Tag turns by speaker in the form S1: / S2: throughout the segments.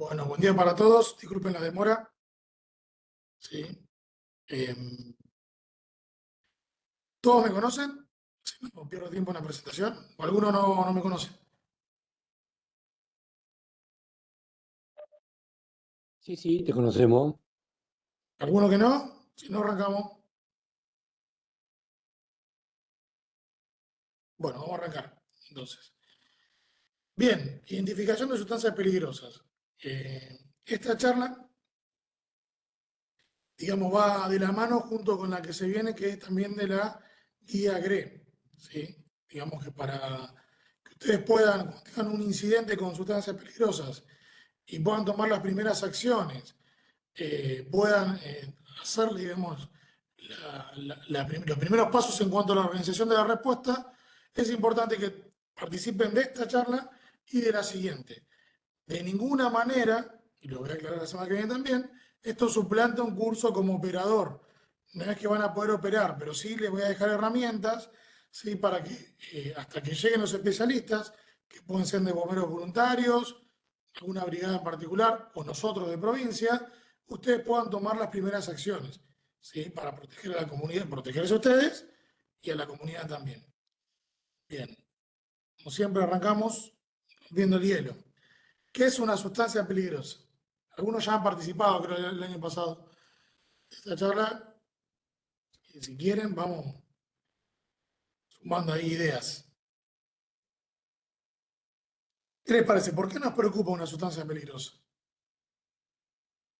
S1: Bueno, buen día para todos. Disculpen la demora. Sí. Em, ¿Todos me conocen? Si no pierdo tiempo en la presentación. ¿O alguno no me conoce?
S2: Sí, sí, te conocemos.
S1: ¿Alguno que no? Si no, arrancamos. Bueno, vamos a arrancar. Entonces. Bien, identificación de sustancias peligrosas. Esta charla, digamos, va de la mano junto con la que se viene, que es también de la guía GRE. ¿Sí? Digamos que para que ustedes puedan, cuando tengan un incidente con sustancias peligrosas, y puedan tomar las primeras acciones, puedan hacer, digamos, los primeros pasos en cuanto a la organización de la respuesta, es importante que participen de esta charla y de la siguiente. De ninguna manera, y lo voy a aclarar la semana que viene también, esto suplanta un curso como operador. No es que van a poder operar, pero sí les voy a dejar herramientas, ¿sí? Para que hasta que lleguen los especialistas, que pueden ser de bomberos voluntarios, alguna brigada en particular, o nosotros de provincia, ustedes puedan tomar las primeras acciones, ¿sí? Para proteger a la comunidad, protegerse a ustedes y a la comunidad también. Bien, como siempre arrancamos viendo el hielo. ¿Qué es una sustancia peligrosa? Algunos ya han participado, creo, el año pasado de esta charla. Y si quieren, vamos sumando ahí ideas. ¿Qué les parece? ¿Por qué nos preocupa una sustancia peligrosa?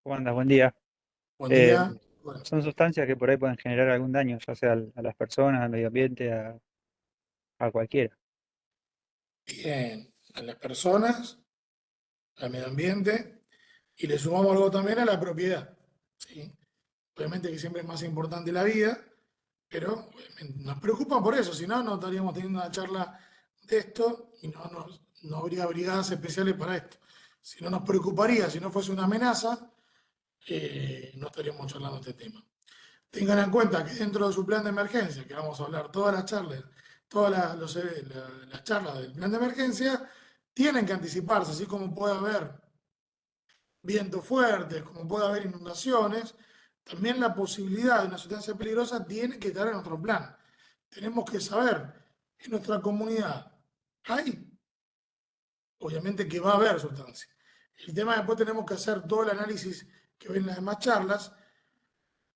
S3: ¿Cómo andas? Buen día.
S1: Buen
S3: Eh,
S1: día. Bueno,
S3: Son sustancias que por ahí pueden generar algún daño, ya sea a las personas, al medio ambiente, a cualquiera.
S1: bien, a las personas, al medio ambiente, y le sumamos algo también a la propiedad. ¿Sí? Obviamente que siempre es más importante la vida, pero obviamente nos preocupan por eso, si no, no estaríamos teniendo una charla de esto y no habría brigadas especiales para esto. Si no nos preocuparía, si no fuese una amenaza, no estaríamos charlando este tema. Tengan en cuenta que dentro de su plan de emergencia, que vamos a hablar todas las charlas, las charlas del plan de emergencia, tienen que anticiparse, así como puede haber vientos fuertes, como puede haber inundaciones, también la posibilidad de una sustancia peligrosa tiene que estar en nuestro plan. Tenemos que saber en nuestra comunidad hay, obviamente que va a haber sustancia. El tema después tenemos que hacer todo el análisis que ven en las demás charlas,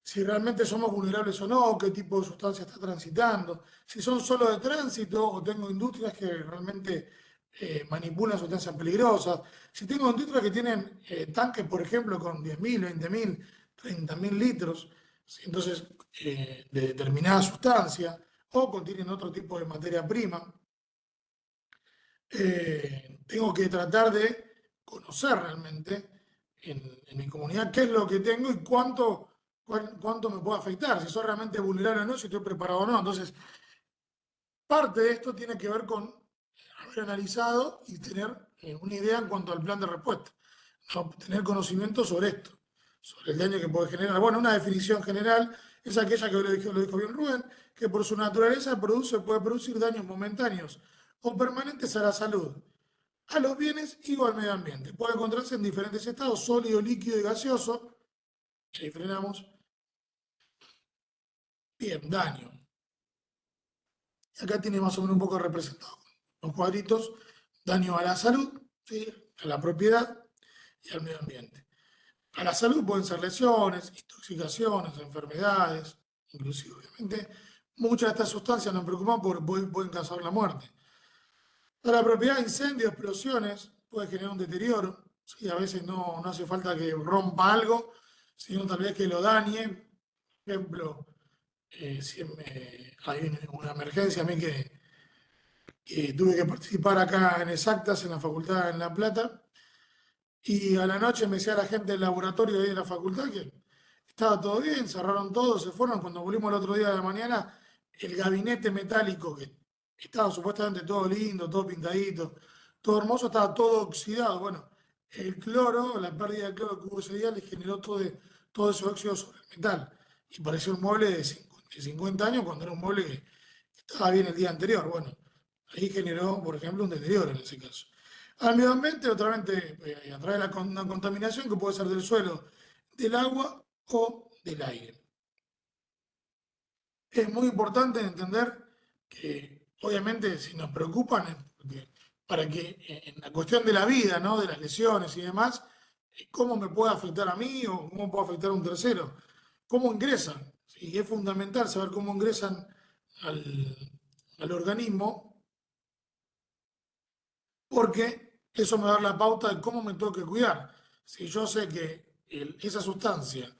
S1: si realmente somos vulnerables o no, qué tipo de sustancia está transitando, si son solo de tránsito o tengo industrias que realmente manipulan sustancias peligrosas, si tengo industrias que tienen tanques, por ejemplo, con 10.000, 20.000, 30.000 litros, ¿sí? Entonces, de determinada sustancia, o contienen otro tipo de materia prima, tengo que tratar de conocer realmente en mi comunidad qué es lo que tengo y cuánto me puede afectar, si soy realmente vulnerable o no, si estoy preparado o no. Entonces, parte de esto tiene que ver con haber analizado y tener una idea en cuanto al plan de respuesta, no tener conocimiento sobre esto, sobre el daño que puede generar. Bueno, una definición general es aquella que lo dijo bien Rubén, que por su naturaleza puede producir daños momentáneos o permanentes a la salud, a los bienes y o al medio ambiente. Puede encontrarse en diferentes estados, sólido, líquido y gaseoso. Ahí frenamos. Bien, daño. Acá tiene más o menos un poco representado los cuadritos, daño a la salud, ¿sí? A la propiedad y al medio ambiente. A la salud pueden ser lesiones, intoxicaciones, enfermedades, inclusive, obviamente, muchas de estas sustancias nos preocupan porque pueden causar la muerte. A la propiedad, incendios, explosiones, puede generar un deterioro, ¿sí? A veces no hace falta que rompa algo, sino tal vez que lo dañe. Por ejemplo, si hay una emergencia, a mí que tuve que participar acá en Exactas, en la facultad en La Plata, y a la noche me decía la gente del laboratorio de la facultad que estaba todo bien, cerraron todo, se fueron. Cuando volvimos el otro día de la mañana, el gabinete metálico, que estaba supuestamente todo lindo, todo pintadito, todo hermoso, estaba todo oxidado. Bueno, el cloro, la pérdida de cloro que hubo ese día, le generó todo ese óxido sobre el metal. Y parecía un mueble de 50 años cuando era un mueble que estaba bien el día anterior. Bueno, ahí generó, por ejemplo, un deterioro en ese caso. Al medio ambiente, otra vez, a través de una contaminación que puede ser del suelo, del agua o del aire. Es muy importante entender que, obviamente, si nos preocupan, es para que en la cuestión de la vida, ¿no? De las lesiones y demás, cómo me puede afectar a mí o cómo puede afectar a un tercero, cómo ingresan. Y es fundamental saber cómo ingresan al organismo, porque eso me va a dar la pauta de cómo me tengo que cuidar. Si yo sé que esa sustancia,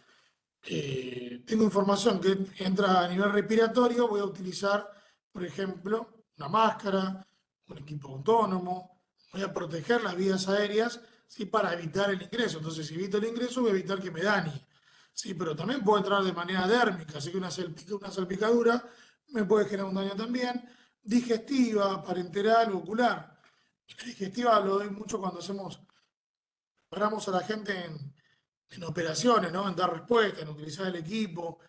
S1: tengo información que entra a nivel respiratorio, voy a utilizar, por ejemplo, una máscara, un equipo autónomo, voy a proteger las vías aéreas, ¿sí? Para evitar el ingreso. Entonces, si evito el ingreso, voy a evitar que me dañe. Sí, pero también puede entrar de manera dérmica, así que una salpicadura me puede generar un daño también, digestiva, parenteral, ocular. Y la digestiva lo doy mucho cuando paramos a la gente en operaciones, ¿no? En dar respuesta, en utilizar el equipo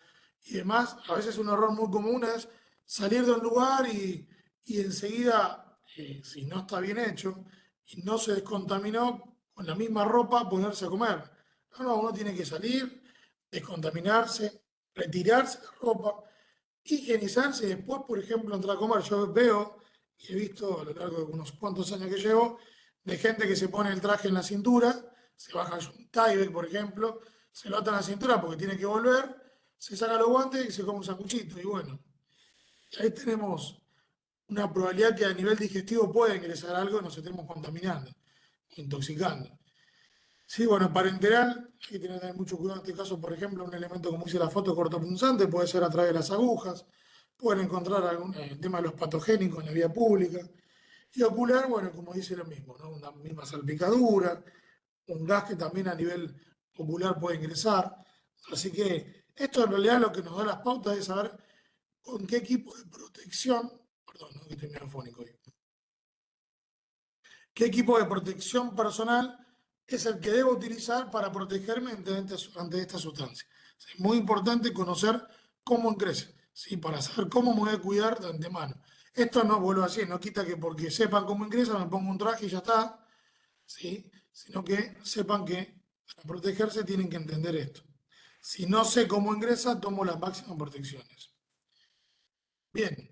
S1: y demás. A veces un error muy común es salir de un lugar y enseguida, si no está bien hecho y no se descontaminó, con la misma ropa ponerse a comer. No, no, uno tiene que salir, descontaminarse, retirarse la ropa, higienizarse y después, por ejemplo, entrar a comer. Yo veo y he visto a lo largo de unos cuantos años que llevo, de gente que se pone el traje en la cintura, se baja un Tyvek, por ejemplo, se lo ata en la cintura porque tiene que volver, se saca los guantes y se come un sanguchito. Y bueno, ahí tenemos una probabilidad que a nivel digestivo puede ingresar algo y nos estemos contaminando, intoxicando. Sí, bueno, parenteral, hay que tener también mucho cuidado en este caso, por ejemplo, un elemento como dice la foto cortopunzante, puede ser a través de las agujas, pueden encontrar el tema de los patogénicos en la vía pública. Y ocular, bueno, como dice lo mismo, ¿no? Una misma salpicadura, un gas que también a nivel ocular puede ingresar. Así que esto en realidad lo que nos da las pautas es saber con qué equipo de protección, perdón, no, que estoy medio afónico hoy, qué equipo de protección personal es el que debo utilizar para protegerme ante esta sustancia. Es muy importante conocer cómo ingresa, ¿sí? Para saber cómo me voy a cuidar de antemano. Esto no vuelvo a decir, no quita que porque sepan cómo ingresa me pongo un traje y ya está, ¿sí? Sino que sepan que para protegerse tienen que entender esto. Si no sé cómo ingresa, tomo las máximas protecciones. Bien,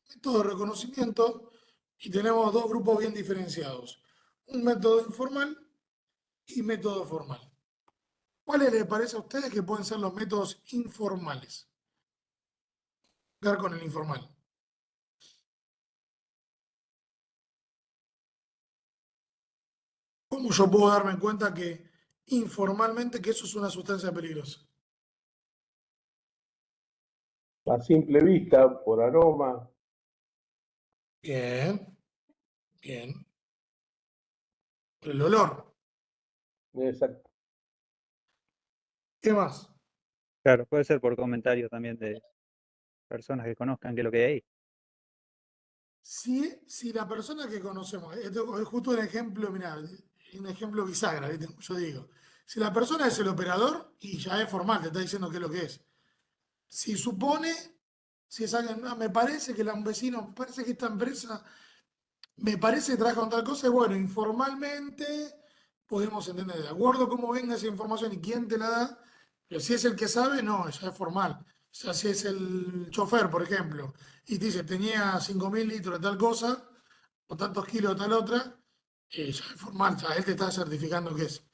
S1: método de reconocimiento y tenemos dos grupos bien diferenciados. Un método informal y método formal. ¿Cuáles les parece a ustedes que pueden ser los métodos informales? Dar con el informal. ¿Cómo yo puedo darme cuenta que informalmente que eso es una sustancia peligrosa?
S4: A simple vista, por aroma,
S1: Bien, bien. Por el olor.
S4: exacto.
S1: ¿Qué más?
S3: Claro, puede ser por comentarios también de personas que conozcan qué es lo que hay ahí.
S1: Si la persona que conocemos, esto es justo un ejemplo, mirá, un ejemplo bisagra, ¿viste? Yo digo, si la persona es el operador y ya es formal, te está diciendo qué es lo que es. Si supone, si es alguien, "Ah, me parece que un vecino, me parece que esta empresa, me parece que trabaja con tal cosa", y bueno, informalmente podemos entender, de acuerdo a cómo venga esa información y quién te la da, pero si es el que sabe, no, ya es formal. O sea, si es el chofer, por ejemplo, y te dice, tenía 5.000 litros de tal cosa, o tantos kilos de tal otra, ya es formal, ya él te está certificando que es.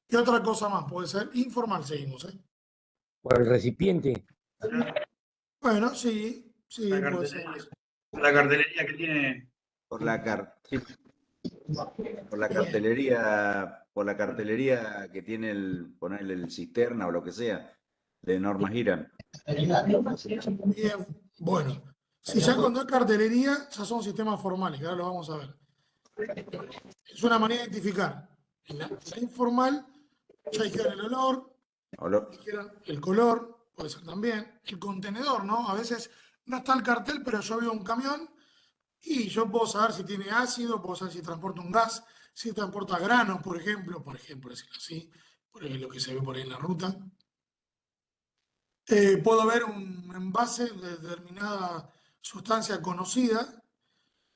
S1: ¿Qué otra cosa más puede ser? Informal seguimos, ¿eh?
S2: Por el recipiente.
S1: Bueno, sí, sí,
S3: La
S1: puede ser.
S3: cartelería. La cartelería que tiene.
S5: Por la, car-
S3: Sí,
S1: Bien,
S5: por la cartelería que tiene ponerle el cisterna o lo que sea, de Norma Giran.
S1: bien, bueno. Si ya cuando es cartelería, ya son sistemas formales, que ahora lo vamos a ver. Es una manera de identificar. En la informal, ya dijeron el olor,
S5: O lo-
S1: dijeron el color, puede ser también, el contenedor, ¿no? A veces no está el cartel, pero yo veo un camión y yo puedo saber si tiene ácido, puedo saber si transporta un gas, si transporta granos, por ejemplo, decirlo así, por lo que se ve por ahí en la ruta. Puedo ver un envase de determinada sustancia conocida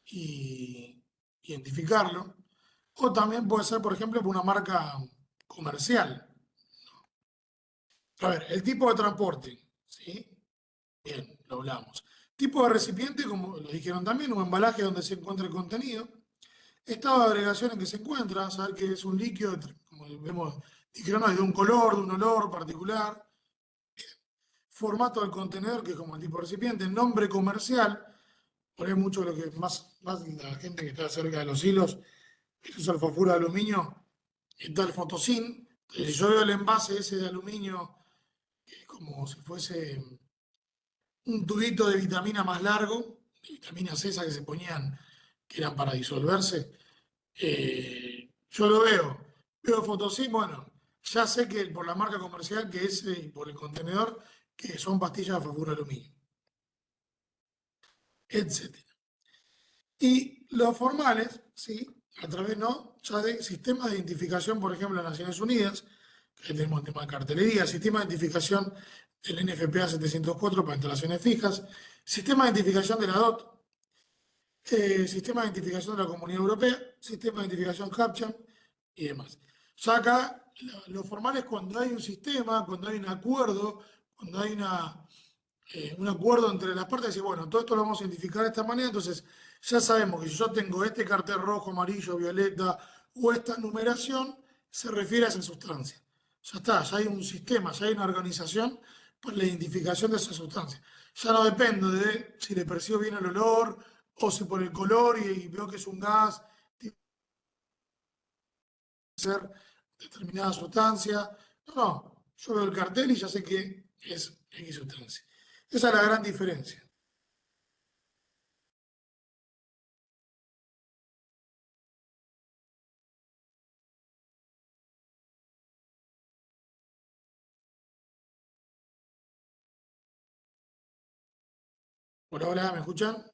S1: y identificarlo. o también puede ser, por ejemplo, por una marca comercial. A ver, el tipo de transporte, ¿sí? Bien, lo hablamos. Tipo de recipiente, como lo dijeron también, un embalaje donde se encuentra el contenido. Estado de agregación en que se encuentra, saber que es un líquido, como vemos, dijeron, no, es de un color, de un olor particular. Formato del contenedor, que es como el tipo de recipiente. Nombre comercial, por ahí mucho lo que más la gente que está cerca de los hilos, que usa el fosfuro de aluminio, está el fotosín. Entonces, si yo veo el envase ese de aluminio, que es como si fuese un tubito de vitamina más largo, de vitaminas esas que se ponían, que eran para disolverse, yo lo veo fotosín, bueno, ya sé que por la marca comercial que es y por el contenedor, que son pastillas de fosfuro de aluminio, etc. Y los formales, ¿sí? A través, ¿no? Ya de sistemas de identificación, por ejemplo, en Naciones Unidas, que tenemos el tema de cartelería, sistema de identificación del NFPA 704 para instalaciones fijas, sistema de identificación de la DOT, sistema de identificación de la Comunidad Europea, sistema de identificación CAPTCHA y demás. Ya acá, lo formal es cuando hay un sistema, cuando hay un acuerdo, cuando hay un acuerdo entre las partes, decir, bueno, todo esto lo vamos a identificar de esta manera, entonces ya sabemos que si yo tengo este cartel rojo, amarillo, violeta o esta numeración, se refiere a esa sustancia. Ya está, ya hay un sistema, ya hay una organización para la identificación de esa sustancia. Ya no dependo de si le percibo bien el olor o si por el color y veo que es un gas, tiene que ser determinada sustancia. No, no, yo veo el cartel y ya sé que es X sustancia. Esa es la gran diferencia. Por ahora, ¿me escuchan?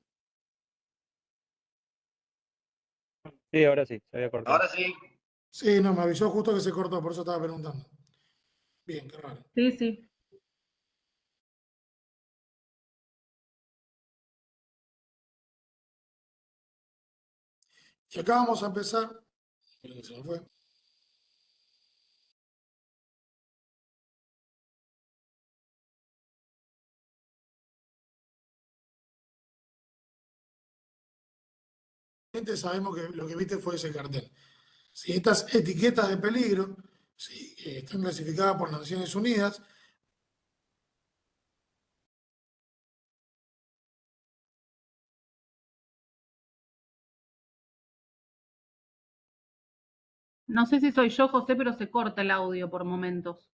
S3: Sí, ahora sí, se había cortado.
S5: Ahora sí.
S1: Sí, no, me avisó justo que se cortó, por eso estaba preguntando. Bien, qué raro.
S6: Sí, sí.
S1: Y acá vamos a empezar. Esperen que se me fue. Sabemos que lo que viste fue ese cartel. Si estas etiquetas de peligro, sí, están clasificadas por las Naciones Unidas,
S6: No sé si soy yo, José, pero se corta el audio por momentos.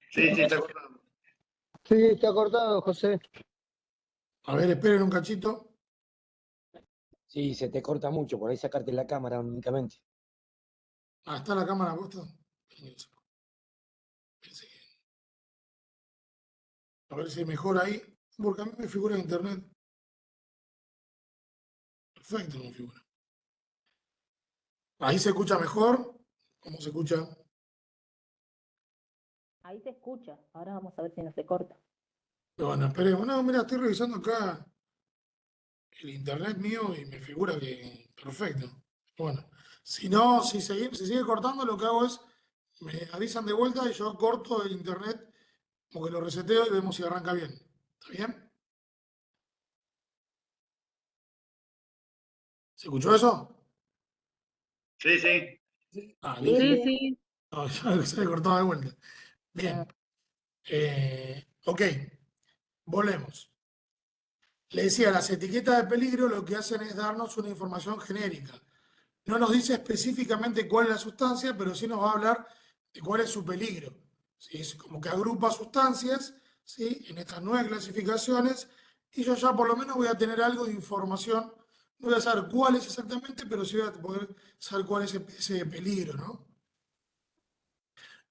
S5: Sí, sí, está cortando.
S2: Sí, está cortado, José.
S1: a ver, esperen un cachito.
S2: Sí, se te corta mucho, por ahí sacarte la cámara únicamente.
S1: Ah, está la cámara puesta. Pensé a ver si mejora ahí, porque a mí me figura en internet. Perfecto, me figura. Ahí se escucha mejor. ¿Cómo se escucha?
S7: Ahí se escucha. Ahora vamos a ver si no se corta.
S1: Bueno, esperemos. No, mira, estoy revisando acá el internet mío y me figura que perfecto. Bueno, si no, si sigue cortando, lo que hago es, me avisan de vuelta y yo corto el internet, como que lo reseteo y vemos si arranca bien. ¿Está bien? ¿Se escuchó eso?
S5: Sí, sí.
S1: Ah,
S7: Sí,
S1: listo.
S6: Sí,
S7: sí.
S6: sí.
S1: No, ya se le cortaba de vuelta. Bien. Ok, volvemos. Le decía, las etiquetas de peligro lo que hacen es darnos una información genérica. No nos dice específicamente cuál es la sustancia, pero sí nos va a hablar de cuál es su peligro. ¿Sí? Es como que agrupa sustancias, ¿sí? En estas nueve clasificaciones y yo ya por lo menos voy a tener algo de información. No voy a saber cuál es exactamente, pero sí voy a poder saber cuál es ese peligro, ¿no?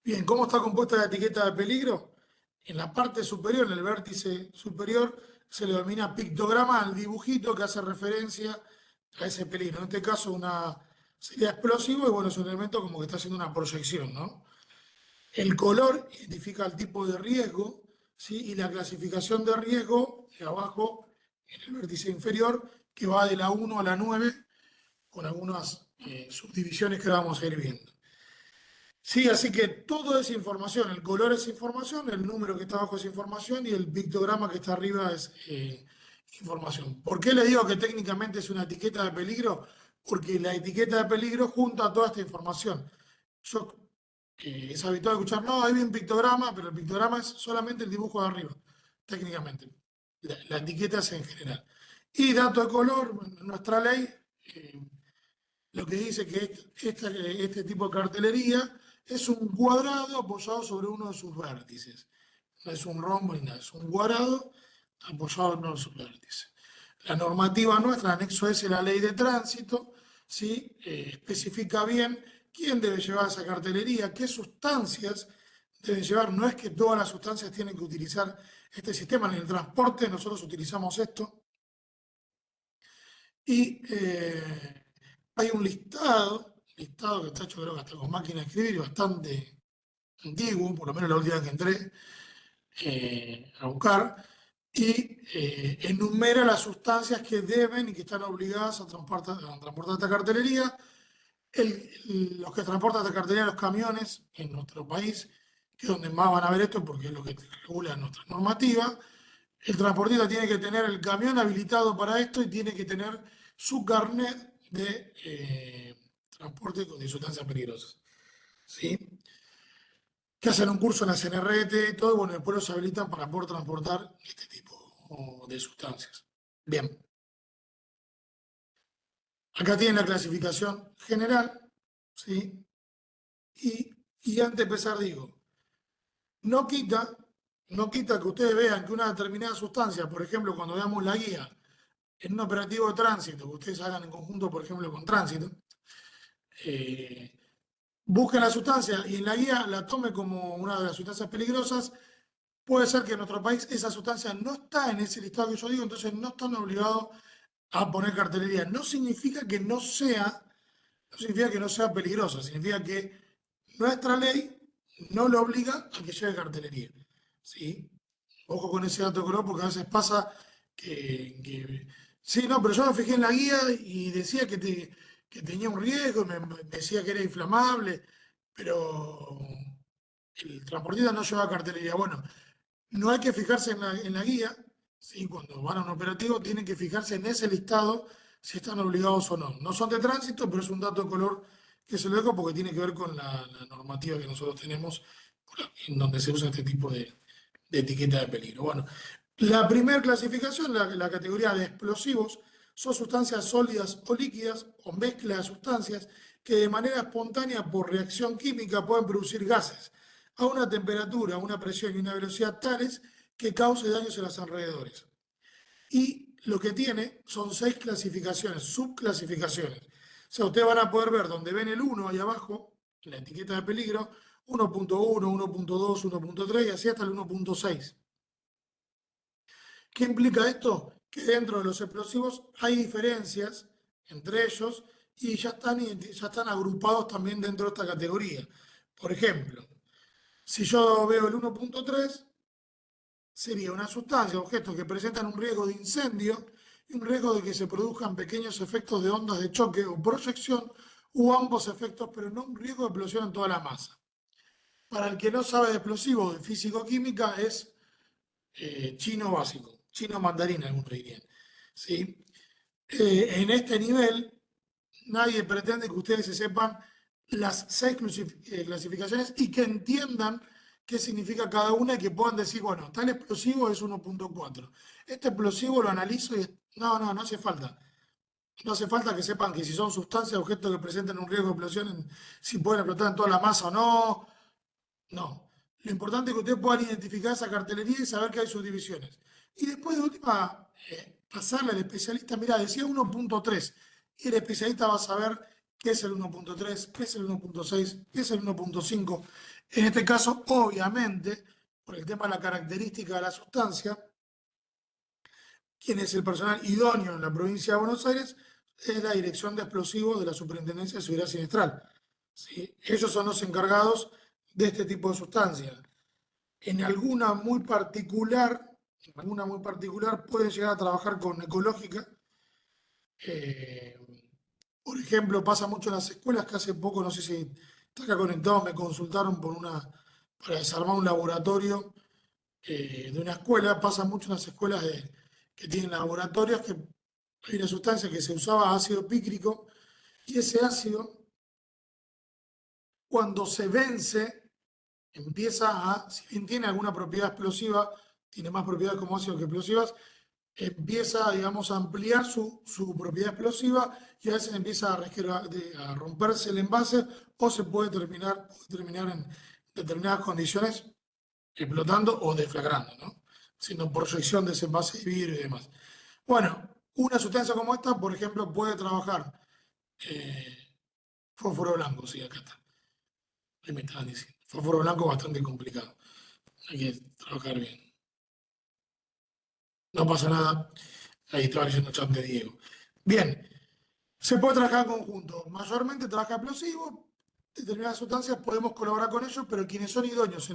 S1: Bien, ¿cómo está compuesta la etiqueta de peligro? En la parte superior, en el vértice superior, se le denomina pictograma al dibujito que hace referencia a ese peligro. En este caso, sería explosivo y bueno, es un elemento como que está haciendo una proyección, ¿no? El color identifica el tipo de riesgo, ¿sí? Y la clasificación de riesgo, de abajo, en el vértice inferior, que va de la 1 a la 9, con algunas subdivisiones que ahora vamos a ir viendo. Sí, así que todo es información, el color es información, el número que está abajo es información y el pictograma que está arriba es información. ¿Por qué le digo que técnicamente es una etiqueta de peligro? Porque la etiqueta de peligro junta toda esta información. Yo, es habitual escuchar, no, hay un pictograma, pero el pictograma es solamente el dibujo de arriba, técnicamente. La etiqueta es en general. Y dato de color, bueno, nuestra ley lo que dice que este tipo de cartelería es un cuadrado apoyado sobre uno de sus vértices. No es un rombo ni nada, es un cuadrado apoyado en uno de sus vértices. La normativa nuestra, anexo S, la ley de tránsito, ¿sí? Especifica bien quién debe llevar esa cartelería, qué sustancias deben llevar. No es que todas las sustancias tienen que utilizar este sistema. En el transporte nosotros utilizamos esto. Y hay un listado que está hecho creo que hasta con máquina de escribir, bastante antiguo, por lo menos la última vez que entré a buscar, y enumera las sustancias que deben y que están obligadas a transportar esta cartelería. Los que transportan esta cartelería, los camiones en nuestro país, que es donde más van a ver esto porque es lo que regula nuestra normativa. El transportista tiene que tener el camión habilitado para esto y tiene que tener su carnet de transporte de sustancias peligrosas. ¿Sí? Que hacen un curso en la CNRT y todo, y bueno, después los habilitan para poder transportar este tipo de sustancias. Bien. Acá tienen la clasificación general, ¿sí? Y antes de empezar digo, no quita que ustedes vean que una determinada sustancia, por ejemplo, cuando veamos la guía en un operativo de tránsito, que ustedes hagan en conjunto, por ejemplo, con tránsito, busquen la sustancia y en la guía la tome como una de las sustancias peligrosas, puede ser que en nuestro país esa sustancia no está en ese listado que yo digo, entonces no están obligados a poner cartelería. No significa que no sea, no significa que no sea peligrosa, significa que nuestra ley no lo obliga a que lleve cartelería. ¿Sí? Ojo con ese dato de color porque a veces pasa sí, no, pero yo me fijé en la guía y decía que tenía un riesgo, me decía que era inflamable, pero el transportista no lleva cartelería. Bueno, no hay que fijarse en la guía, ¿sí? Cuando van a un operativo tienen que fijarse en ese listado si están obligados o no. No son de tránsito, pero es un dato de color que se lo dejo porque tiene que ver con la normativa que nosotros tenemos en donde se usa este tipo de etiqueta de peligro. Bueno, la primera clasificación, la categoría de explosivos, son sustancias sólidas o líquidas o mezcla de sustancias que de manera espontánea por reacción química pueden producir gases a una temperatura, una presión y una velocidad tales que cause daños en los alrededores. Y lo que tiene son 6 clasificaciones, subclasificaciones. O sea, ustedes van a poder ver donde ven el 1 ahí abajo, en la etiqueta de peligro, 1.1, 1.2, 1.3 y así hasta el 1.6. ¿Qué implica esto? Que dentro de los explosivos hay diferencias entre ellos y ya están agrupados también dentro de esta categoría. Por ejemplo, si yo veo el 1.3, sería una sustancia, objetos que presentan un riesgo de incendio y un riesgo de que se produzcan pequeños efectos de ondas de choque o proyección u ambos efectos, pero no un riesgo de explosión en toda la masa. Para el que no sabe de explosivos, de físico-química, es chino básico, chino mandarín, algunos dirían. ¿Sí? En este nivel, nadie pretende que ustedes se sepan las 6 clasificaciones y que entiendan qué significa cada una y que puedan decir, bueno, tal explosivo es 1.4. Este explosivo lo analizo y no hace falta. No hace falta que sepan que si son sustancias, objetos que presentan un riesgo de explosión, si pueden explotar en toda la masa o no. No. Lo importante es que ustedes puedan identificar esa cartelería y saber que hay subdivisiones. Y después de última, pasarle al especialista, mira, decía 1.3, y el especialista va a saber qué es el 1.3, qué es el 1.6, qué es el 1.5. En este caso, obviamente, por el tema de la característica de la sustancia, quien es el personal idóneo en la provincia de Buenos Aires es la Dirección de Explosivos de la Superintendencia de Seguridad Sinestral. ¿Sí? Ellos son los encargados de este tipo de sustancias. En alguna muy particular pueden llegar a trabajar con ecológica Por ejemplo, pasa mucho en las escuelas que hace poco, no sé si está acá conectado, me consultaron para desarmar un laboratorio de una escuela. Pasa mucho en las escuelas que tienen laboratorios que hay una sustancia que se usaba ácido pícrico y ese ácido, cuando se vence, si bien tiene alguna propiedad explosiva, tiene más propiedades como ácido que explosivas, empieza, digamos, a ampliar su propiedad explosiva y a veces empieza a romperse el envase o puede terminar en determinadas condiciones explotando o deflagrando, ¿no? Siendo proyección de ese envase de vidrio y demás. Bueno, una sustancia como esta, por ejemplo, puede trabajar fósforo blanco, sí, acá está. Ahí me estaban diciendo. Fósforo blanco bastante complicado. Hay que trabajar bien. No pasa nada. Ahí estaba leyendo el chat de Diego. Bien, se puede trabajar en conjunto. Mayormente trabaja explosivo. Determinadas sustancias podemos colaborar con ellos, pero quienes son idóneos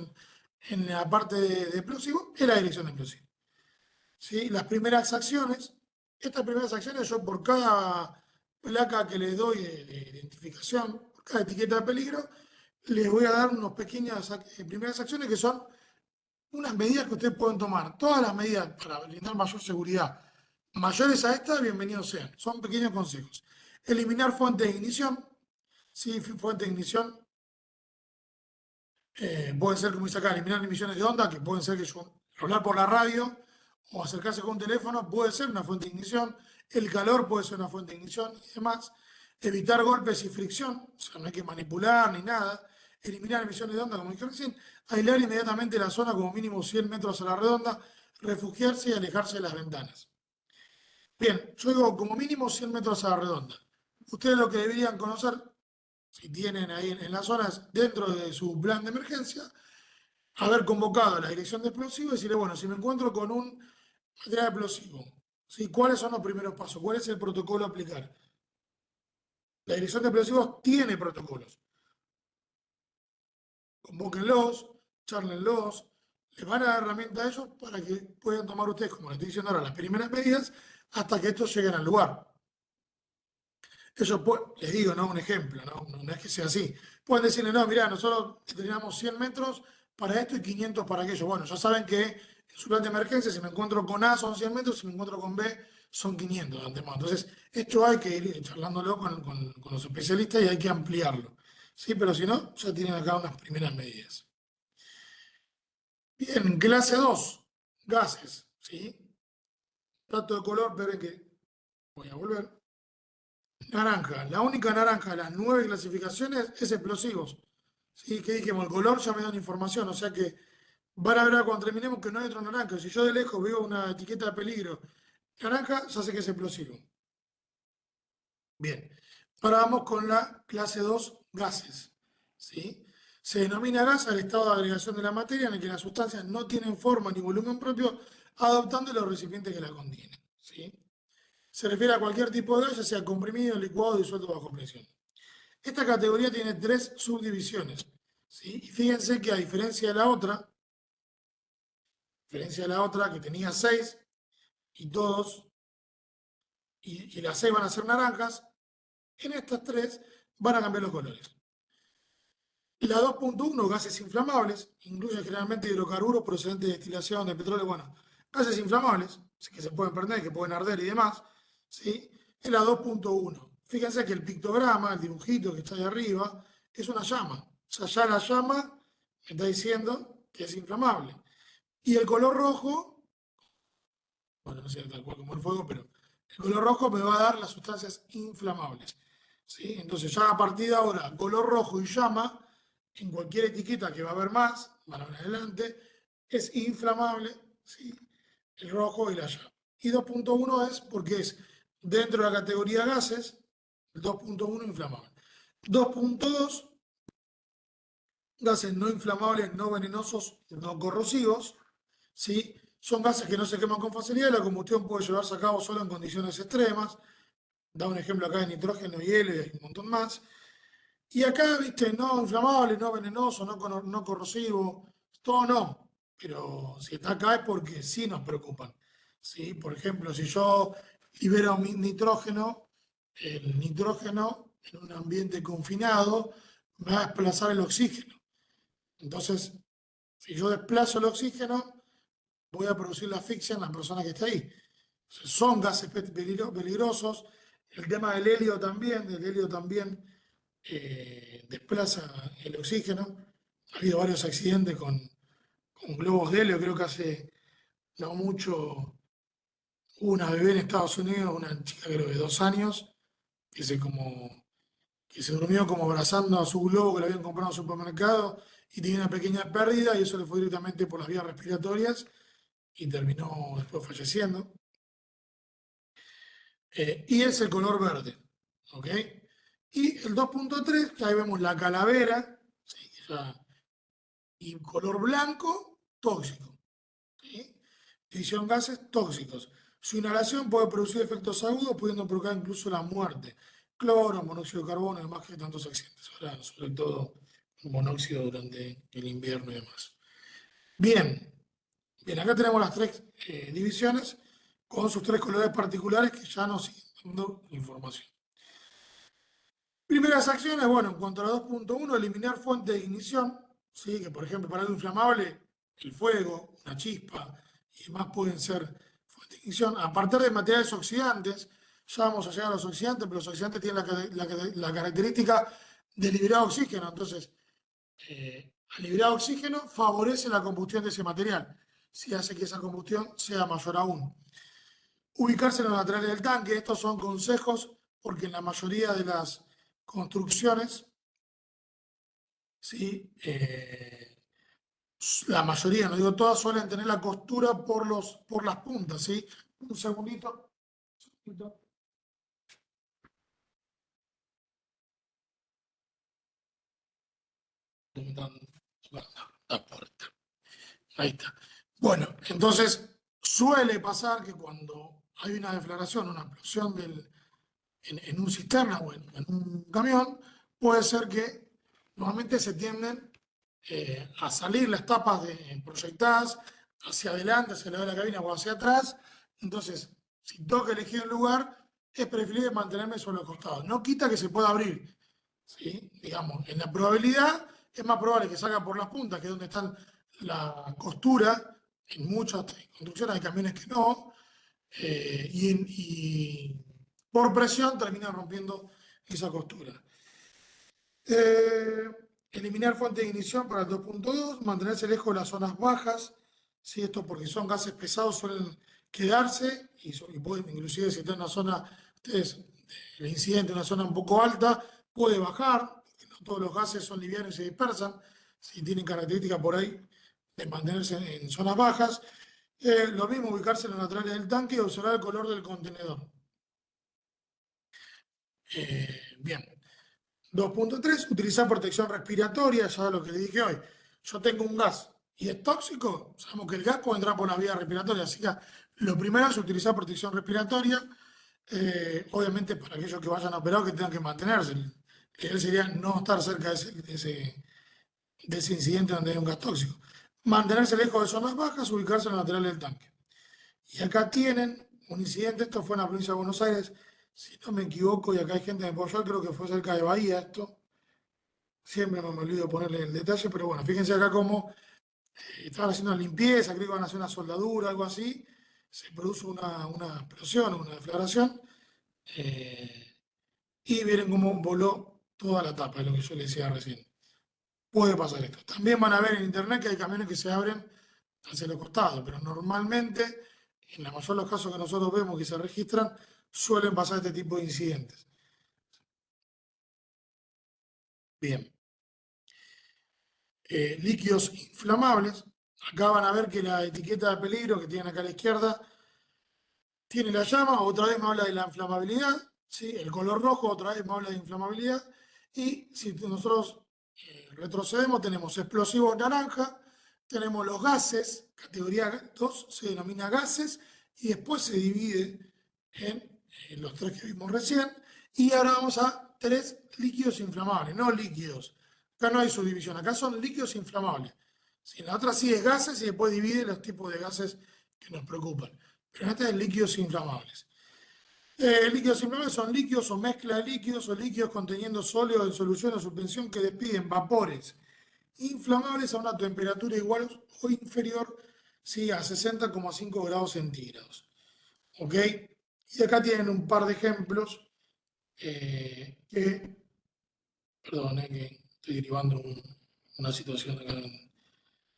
S1: en la parte de explosivo es la dirección de explosivo. ¿Sí? Estas primeras acciones yo por cada placa que les doy de identificación, por cada etiqueta de peligro, les voy a dar unas pequeñas primeras acciones que son unas medidas que ustedes pueden tomar. Todas las medidas para brindar mayor seguridad, mayores a estas, bienvenidos sean. Son pequeños consejos. Eliminar fuentes de ignición. Sí, fuentes de ignición. Puede ser, como dice acá, eliminar emisiones de onda, que pueden ser que hablar por la radio o acercarse con un teléfono puede ser una fuente de ignición. El calor puede ser una fuente de ignición y demás. Evitar golpes y fricción, o sea, no hay que manipular ni nada. Eliminar emisiones de onda, como dije recién. Aislar inmediatamente la zona como mínimo 100 metros a la redonda. Refugiarse y alejarse de las ventanas. Bien, yo digo como mínimo 100 metros a la redonda. Ustedes lo que deberían conocer, si tienen ahí en las zonas, dentro de su plan de emergencia, haber convocado a la dirección de explosivos y decirle, bueno, si me encuentro con un material explosivo, ¿sí? ¿Cuáles son los primeros pasos? ¿Cuál es el protocolo a aplicar? La dirección de explosivos tiene protocolos. Convóquenlos, charlenlos, les van a dar herramientas a ellos para que puedan tomar ustedes, como les estoy diciendo ahora, las primeras medidas hasta que estos lleguen al lugar. Ellos les digo, ¿no? Un ejemplo, no es que sea así. Pueden decirle, no, mirá, nosotros teníamos 100 metros para esto y 500 para aquello. Bueno, ya saben que en su plan de emergencia, si me encuentro con A son 100 metros, si me encuentro con B son 500 de antemano. Entonces, esto hay que ir charlándolo con los especialistas y hay que ampliarlo. ¿Sí? Pero si no, ya tienen acá unas primeras medidas. Bien, clase 2, gases. ¿Sí? Dato de color, pero que voy a volver. Naranja, la única naranja de las 9 clasificaciones es explosivos. ¿Sí? Que dijimos, el color ya me da una información, o sea que van a ver cuando terminemos que no hay otro naranja. Si yo de lejos veo una etiqueta de peligro naranja, ya sé que es explosivo. Bien, ahora vamos con la clase 2, gases. ¿Sí? Se denomina gas al estado de agregación de la materia en el que las sustancias no tienen forma ni volumen propio, adoptando los recipientes que la contienen. ¿Sí? Se refiere a cualquier tipo de gas, ya sea comprimido, licuado, disuelto bajo presión. Esta categoría tiene 3 subdivisiones. ¿Sí? Y fíjense que a diferencia de la otra que tenía 6 y todos, y las 6 van a ser naranjas, en estas 3 van a cambiar los colores. La 2.1, gases inflamables, incluye generalmente hidrocarburos procedentes de destilación de petróleo, bueno, gases inflamables, que se pueden prender, que pueden arder y demás, ¿sí? Es la 2.1. Fíjense que el pictograma, el dibujito que está ahí arriba, es una llama. O sea, ya la llama me está diciendo que es inflamable. Y el color rojo, bueno, no sé tal cual como el fuego, pero el color rojo me va a dar las sustancias inflamables. ¿Sí? Entonces ya a partir de ahora, color rojo y llama, en cualquier etiqueta que va a haber más, van a ver adelante, es inflamable, ¿sí? El rojo y la llama. Y 2.1 es porque es dentro de la categoría gases, el 2.1 inflamable. 2.2, gases no inflamables, no venenosos, no corrosivos, ¿sí? Son gases que no se queman con facilidad, la combustión puede llevarse a cabo solo en condiciones extremas. Da un ejemplo acá de nitrógeno y helio y hay un montón más. Y acá, viste, no inflamable, no venenoso, no corrosivo, todo no. Pero si está acá es porque sí nos preocupan. ¿Sí? Por ejemplo, si yo libero nitrógeno el nitrógeno en un ambiente confinado va a desplazar el oxígeno. Entonces, si yo desplazo el oxígeno, voy a producir la asfixia en la persona que está ahí. Son gases peligrosos. El tema del helio también, desplaza el oxígeno. Ha habido varios accidentes con globos de helio, creo que hace no mucho hubo una bebé en Estados Unidos, una chica creo de 2 años, que se durmió como abrazando a su globo que le habían comprado en el supermercado y tenía una pequeña pérdida y eso le fue directamente por las vías respiratorias y terminó después falleciendo. Y es el color verde, ¿ok? Y el 2.3, que ahí vemos la calavera, ¿sí? Y color blanco, tóxico, ¿sí? División gases tóxicos. Su inhalación puede producir efectos agudos, pudiendo provocar incluso la muerte. Cloro, monóxido de carbono, además que tantos accidentes. Ahora, sobre todo, monóxido durante el invierno y demás. Bien, acá tenemos las 3 divisiones con sus 3 colores particulares que ya nos siguen dando información. Primeras acciones, bueno, en cuanto a la 2.1, eliminar fuentes de ignición, ¿sí? Que por ejemplo para algo inflamable, el fuego, una chispa y demás pueden ser fuentes de ignición. A partir de materiales oxidantes, ya vamos a llegar a los oxidantes, pero los oxidantes tienen la característica de liberar oxígeno, entonces al liberar oxígeno favorece la combustión de ese material, si hace que esa combustión sea mayor aún. Ubicarse en los laterales del tanque, estos son consejos porque en la mayoría de las construcciones, ¿sí? La mayoría, no digo todas, suelen tener la costura por las puntas, ¿sí? Un segundito. Ahí está. Bueno, entonces suele pasar que cuando hay una deflagración, una explosión en un cisterna o en un camión, puede ser que normalmente se tienden a salir las tapas proyectadas hacia adelante, hacia el lado de la cabina o hacia atrás. Entonces, si tengo que elegir el lugar, es preferible mantenerme sobre los costados. No quita que se pueda abrir, ¿sí? Digamos, en la probabilidad es más probable que salga por las puntas, que es donde está la costura. En muchas construcciones hay camiones que no, y por presión termina rompiendo esa costura. Eliminar fuente de ignición para el 2.2, mantenerse lejos de las zonas bajas, ¿sí? Esto porque son gases pesados, suelen quedarse y pueden, inclusive si está en una zona, el incidente en una zona un poco alta, puede bajar, porque no todos los gases son livianos y se dispersan, si tienen características por ahí de mantenerse en zonas bajas. Lo mismo, ubicarse en los laterales del tanque y observar el color del contenedor. Bien. 2.3, utilizar protección respiratoria, ya lo que le dije hoy. Yo tengo un gas y es tóxico, sabemos que el gas puede entrar por la vía respiratoria, así que lo primero es utilizar protección respiratoria, obviamente para aquellos que vayan a operar que tengan que mantenerse. El ideal sería no estar cerca de ese incidente donde hay un gas tóxico. Mantenerse lejos de zonas bajas, ubicarse en el lateral del tanque. Y acá tienen un incidente, esto fue en la provincia de Buenos Aires, si no me equivoco, y acá hay gente de Pollal, creo que fue cerca de Bahía esto. Siempre me olvido ponerle el detalle, pero bueno, fíjense acá cómo estaban haciendo limpieza, creo que iban a hacer una soldadura, algo así. Se produce una explosión, una deflagración, y miren cómo voló toda la tapa, es lo que yo les decía recién. Puede pasar esto. También van a ver en internet que hay camiones que se abren hacia los costados, pero normalmente, en la mayoría de los casos que nosotros vemos que se registran, suelen pasar este tipo de incidentes. Bien. Líquidos inflamables. Acá van a ver que la etiqueta de peligro que tienen acá a la izquierda tiene la llama, otra vez me habla de la inflamabilidad, ¿sí? El color rojo otra vez me habla de inflamabilidad, y si nosotros retrocedemos tenemos explosivos naranja, tenemos los gases, categoría 2 se denomina gases, y después se divide en los 3 que vimos recién, y ahora vamos a 3 líquidos inflamables, no líquidos. Acá no hay subdivisión, acá son líquidos inflamables. Si en la otra sí es gases y después divide los tipos de gases que nos preocupan. Pero en esta es líquidos inflamables. Líquidos inflamables son líquidos o mezcla de líquidos o líquidos conteniendo sólidos en solución o suspensión que despiden vapores inflamables a una temperatura igual o inferior, ¿sí?, a 60,5 grados centígrados. ¿Ok? Y acá tienen un par de ejemplos perdón, que estoy derivando una situación acá.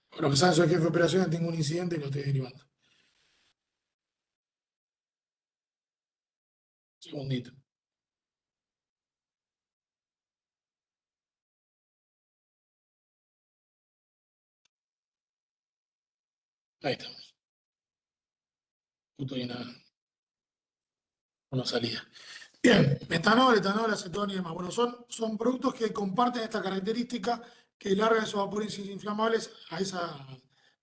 S1: Por lo que saben, soy jefe de operaciones, tengo un incidente y lo estoy derivando. Segundito. Ahí estamos. Justo hay una salida. Bien, metanol, etanol, acetona y demás. Bueno, son productos que comparten esta característica que largan esos vapores inflamables a esa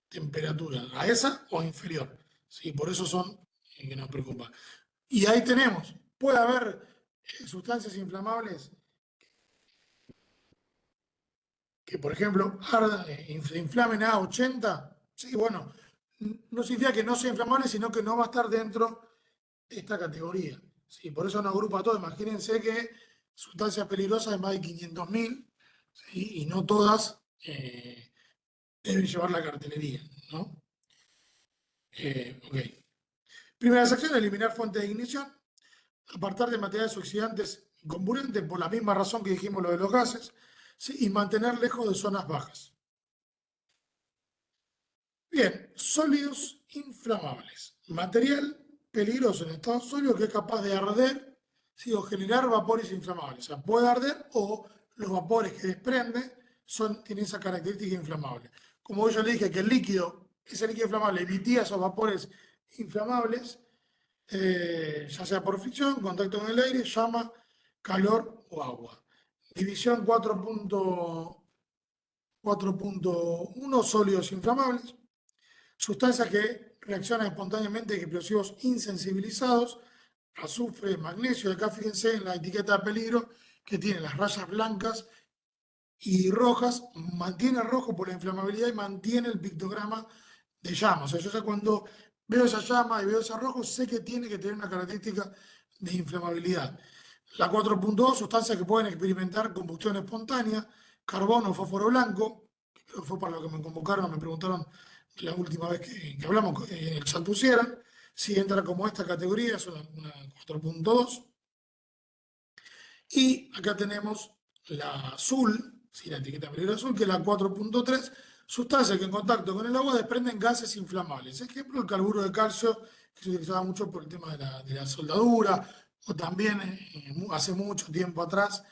S1: temperatura, a esa o inferior. ¿Sí? Por eso son que nos preocupa. Y ahí tenemos, puede haber sustancias inflamables que, por ejemplo, se inflamen a 80. Sí, bueno, no significa que no sea inflamable, sino que no va a estar dentro de esta categoría. Sí, por eso nos agrupa todo. Imagínense que sustancias peligrosas de más de 500.000, ¿sí?, y no todas deben llevar la cartelería, ¿no? Ok. Primera sección, eliminar fuentes de ignición, apartar de materiales oxidantes y comburentes por la misma razón que dijimos lo de los gases, ¿sí?, y mantener lejos de zonas bajas. Bien, sólidos inflamables. Material peligroso en estado sólido que es capaz de arder, ¿sí?, o generar vapores inflamables. O sea, puede arder o los vapores que desprende tienen esa característica inflamable. Como yo le dije que ese líquido inflamable emitía esos vapores inflamables, ya sea por fricción, contacto con el aire, llama, calor o agua. División 4.1, sólidos inflamables. Sustancias que reaccionan espontáneamente en explosivos insensibilizados, azufre, magnesio. Acá fíjense en la etiqueta de peligro que tiene las rayas blancas y rojas, mantiene el rojo por la inflamabilidad y mantiene el pictograma de llama. O sea, yo ya cuando veo esa llama y veo ese rojo, sé que tiene que tener una característica de inflamabilidad. La 4.2, sustancias que pueden experimentar combustión espontánea, carbón o fósforo blanco, que creo que fue para lo que me convocaron, me preguntaron la última vez que hablamos, en el chat pusieran, si entra como esta categoría, es una 4.2. Y acá tenemos la azul, ¿sí?, la etiqueta peligro azul, que es la 4.3, sustancias que en contacto con el agua desprenden gases inflamables. Ejemplo, el carburo de calcio, que se utilizaba mucho por el tema de la soldadura, o también hace mucho tiempo atrás,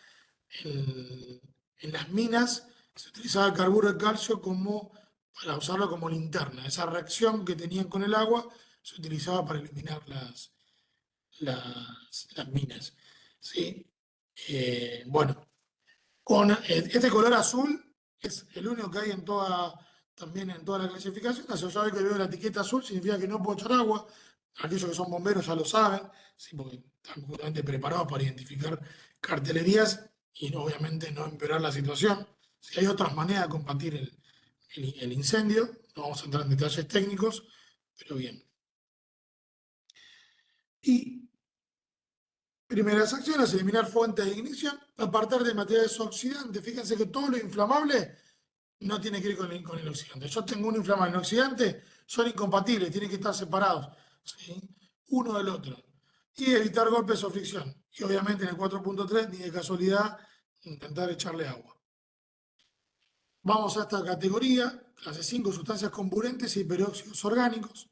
S1: en las minas se utilizaba el carburo de calcio para usarlo como linterna. Esa reacción que tenían con el agua se utilizaba para eliminar las minas. ¿Sí? Bueno, con este color azul es el único que hay también en toda la clasificación. Si yo sabe que veo la etiqueta azul, significa que no puedo echar agua. Aquellos que son bomberos ya lo saben, ¿sí?, porque están justamente preparados para identificar cartelerías y obviamente no empeorar la situación. Si hay otras maneras de combatir el incendio, no vamos a entrar en detalles técnicos, pero bien. Y primeras acciones: eliminar fuentes de ignición, apartar de materiales oxidantes. Fíjense que todo lo inflamable no tiene que ir con el oxidante. Yo tengo un inflamable y un oxidante, son incompatibles, tienen que estar separados, ¿sí?, uno del otro. Y evitar golpes o fricción. Y obviamente en el 4.3, ni de casualidad, intentar echarle agua. Vamos a esta categoría, clase 5, sustancias comburentes y peróxidos orgánicos.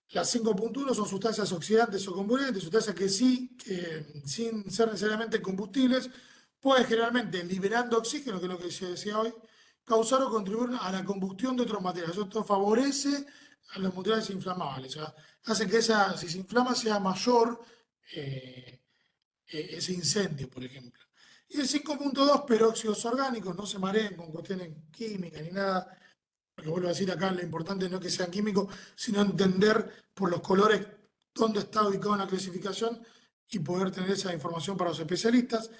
S1: Las 5.1 son sustancias oxidantes o comburentes, sustancias que sin ser necesariamente combustibles, pueden generalmente, liberando oxígeno, que es lo que se decía hoy, causar o contribuir a la combustión de otros materiales. Esto favorece a los materiales inflamables. O sea, hace que si se inflama sea mayor ese incendio, por ejemplo. Y el 5.2, peróxidos orgánicos, no se mareen con cuestiones químicas ni nada. Porque vuelvo a decir acá, lo importante no es que sean químicos, sino entender por los colores dónde está ubicado en la clasificación y poder tener esa información para los especialistas.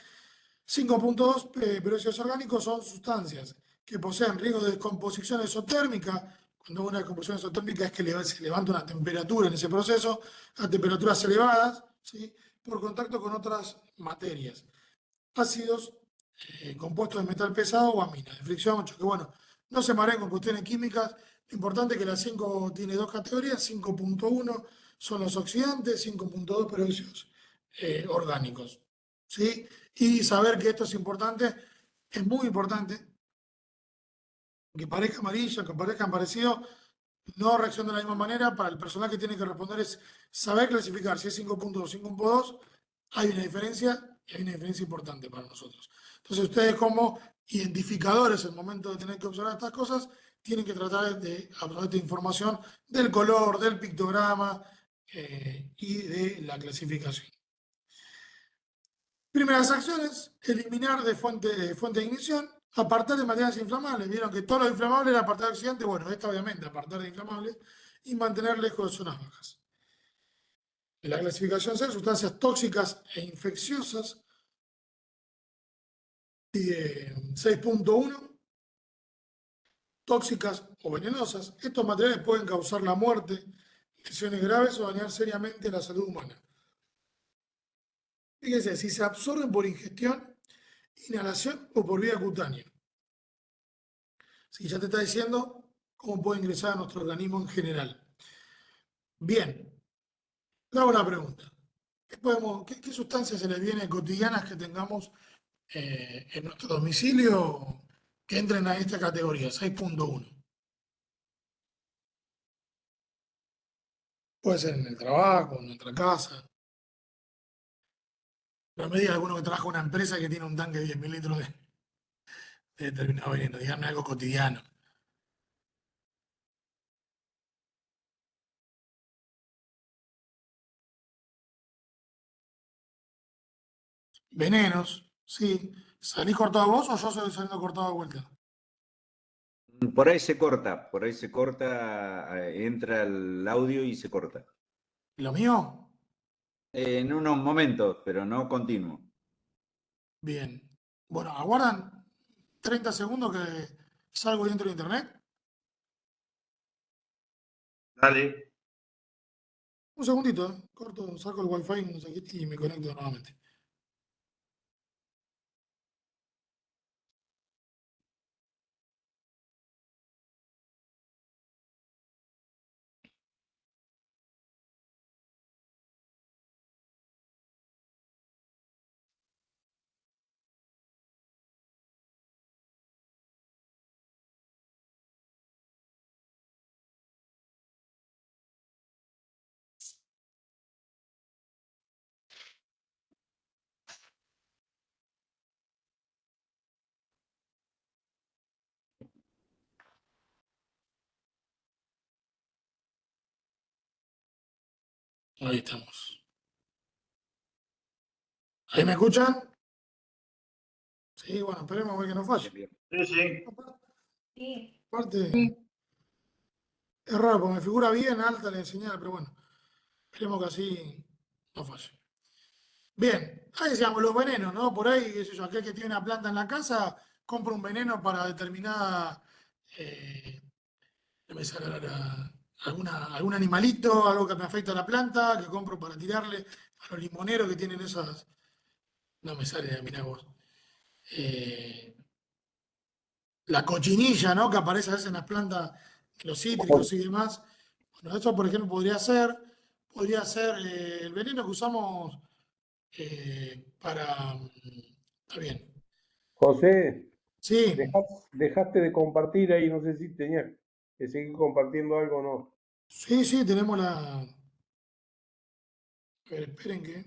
S1: 5.2, peróxidos orgánicos son sustancias que poseen riesgo de descomposición exotérmica. Cuando hubo una descomposición exotérmica es que se levanta una temperatura en ese proceso, a temperaturas elevadas, ¿sí? Por contacto con otras materias. Ácidos, compuestos de metal pesado o aminas, de fricción, choque. Bueno, no se mareen con cuestiones químicas. Lo importante es que la 5 tiene dos categorías. 5.1 son los oxidantes, 5.2 peróxidos orgánicos. ¿Sí? Y saber que esto es importante, es muy importante, que parezca amarillo, que parezcan parecidos, no reacciona de la misma manera. Para el personal que tiene que responder es saber clasificar si es 5.2 o 5.2. Hay una diferencia y hay una diferencia importante para nosotros. Entonces ustedes como identificadores en el momento de tener que observar estas cosas, tienen que tratar de absorber esta información del color, del pictograma y de la clasificación. Primeras acciones: eliminar de fuente de ignición, apartar de materiales inflamables. Vieron que todo lo inflamable era apartar de oxidante. Bueno, esta obviamente apartar de inflamables y mantener lejos de zonas bajas. La clasificación C, sustancias tóxicas e infecciosas. 6.1, tóxicas o venenosas. Estos materiales pueden causar la muerte, lesiones graves o dañar seriamente la salud humana. Fíjense, si se absorben por ingestión, inhalación o por vía cutánea. Si ya te está diciendo cómo puede ingresar a nuestro organismo en general. Bien, le hago una pregunta. ¿Qué sustancias se les vienen cotidianas que tengamos en nuestro domicilio que entren a esta categoría? 6.1. Puede ser en el trabajo, en nuestra casa. No me diga alguno que trabaja en una empresa que tiene un tanque de 10.000 litros de determinado veneno. Dígame algo cotidiano. Venenos, sí. ¿Salís cortado vos o yo estoy saliendo cortado de vuelta?
S5: Por ahí se corta, entra el audio y se corta.
S1: ¿Lo mío?
S5: En unos momentos, pero no continuo.
S1: Bien. Bueno, aguardan 30 segundos que salgo dentro de internet.
S5: Dale.
S1: Un segundito, corto, saco el wifi no sé qué, y me conecto nuevamente. Ahí estamos. ¿Ahí me escuchan? Sí, bueno, esperemos a ver que no falle.
S5: Sí, sí.
S7: Sí.
S1: Aparte, es raro, porque me figura bien alta la señal, pero bueno, esperemos que así no falle. Bien, ahí decíamos los venenos, ¿no? Por ahí, qué sé yo, aquel que tiene una planta en la casa, compra un veneno para determinada, no me sale ahora, algún animalito, algo que me afecta a la planta, que compro para tirarle a los limoneros que tienen esas, no me sale, mirá vos. La cochinilla, ¿no? Que aparece a veces en las plantas, los cítricos y demás. Bueno, eso, por ejemplo, podría ser el veneno que usamos para... Está bien.
S4: José,
S1: Sí,
S4: dejaste de compartir ahí, no sé si tenías que seguir compartiendo algo o no.
S1: sí, tenemos la... A ver, esperen que...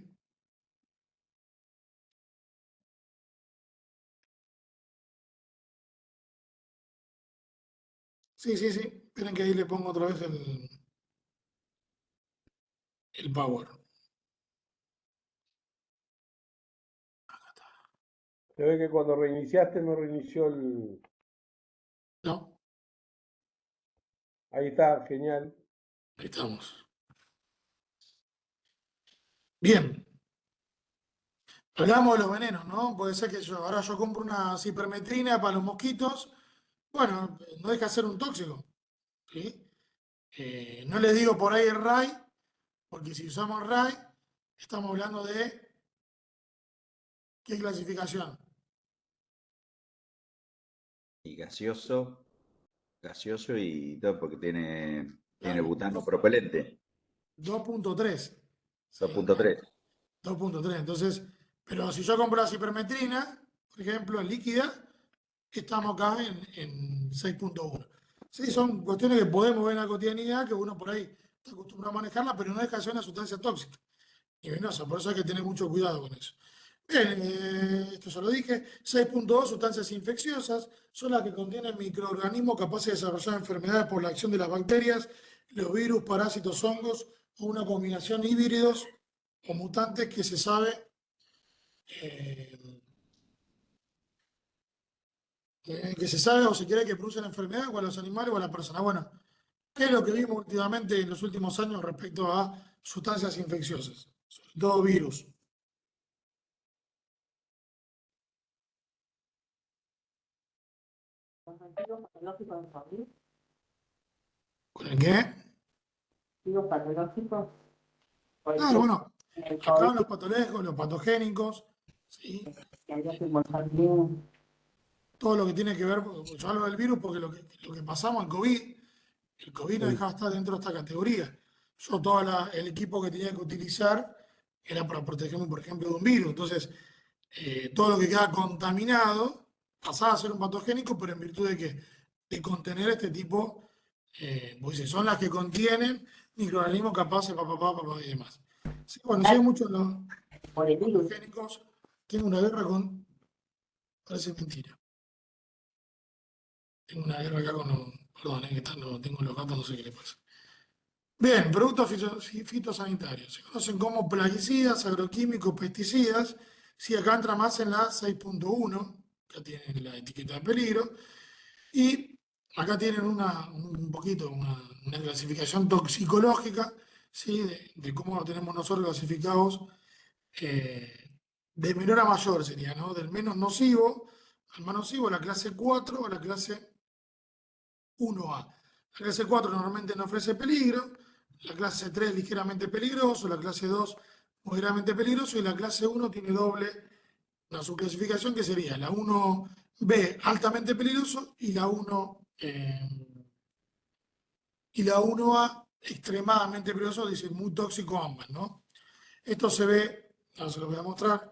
S1: Sí, esperen que ahí le pongo otra vez el power.
S4: Se ve que cuando reiniciaste no reinició el...
S1: No,
S4: Ahí está, genial.
S1: ahí estamos. Bien, hablamos de los venenos, ¿no? Puede ser que ahora yo compro una cipermetrina para los mosquitos. Bueno, no deja de ser un tóxico, ¿sí? No les digo por ahí el RAI, porque si usamos RAI, estamos hablando de ¿qué clasificación?
S5: Y gaseoso y todo, porque tiene
S1: Claro,
S5: butano propelente,
S1: 2.3. Sí,
S5: 2.3.
S1: 2.3. Entonces, pero si yo compro la cipermetrina, por ejemplo, en líquida, estamos acá en 6.1. Sí, son cuestiones que podemos ver en la cotidianidad, que uno por ahí está acostumbrado a manejarla, pero no deja de ser una sustancia tóxica y venenosa. Por eso hay que tener mucho cuidado con eso. Bien, esto ya lo dije. 6.2, sustancias infecciosas, son las que contienen microorganismos capaces de desarrollar enfermedades por la acción de las bacterias, los virus, parásitos, hongos o una combinación híbridos o mutantes que se sabe eh, o se cree que producen enfermedad o a los animales o a la persona. Bueno, ¿qué es lo que vimos últimamente en los últimos años respecto a sustancias infecciosas? Sobre todo virus.
S7: Los antiguos patológicos de COVID,
S1: ¿Con el qué?
S7: antiguos patológicos, por
S1: Claro,
S7: ejemplo,
S1: bueno,
S7: en el
S1: acá
S7: COVID,
S1: los patológicos, los patogénicos, ¿sí?
S7: que había que impulsar bien.
S1: Todo lo que tiene que ver, yo hablo del virus porque lo que pasamos en COVID, el COVID no
S2: Sí.
S1: dejaba estar dentro de esta categoría. Yo todo el equipo que tenía que utilizar era para protegerme, por ejemplo, de un virus. Entonces, todo lo que queda contaminado pasaba a ser un patogénico, pero en virtud de que de contener este tipo, pues son las que contienen microorganismos capaces, papá, y demás. Sí, bueno, sí hay muchos los
S7: Por el virus,
S1: patogénicos. Tengo una guerra con, parece mentira. Tengo una guerra acá con los, perdón, que tengo los gatos, no sé qué le pasa. Bien, productos fitosanitarios. Se conocen como plaguicidas, agroquímicos, pesticidas. Si acá entra más en la 6.1, que tienen la etiqueta de peligro. Y acá tienen un poquito, una clasificación toxicológica, ¿sí? De cómo lo tenemos nosotros clasificados, de menor a mayor sería, ¿no? Del menos nocivo al más nocivo, la clase 4 a la clase 1A. La clase 4 normalmente no ofrece peligro, la clase 3 ligeramente peligroso, la clase 2 moderadamente peligroso y la clase 1 tiene una subclasificación que sería la 1B altamente peligroso y la 1A extremadamente peligroso, dice muy tóxico ambas, ¿no? Esto se ve, ahora se lo voy a mostrar,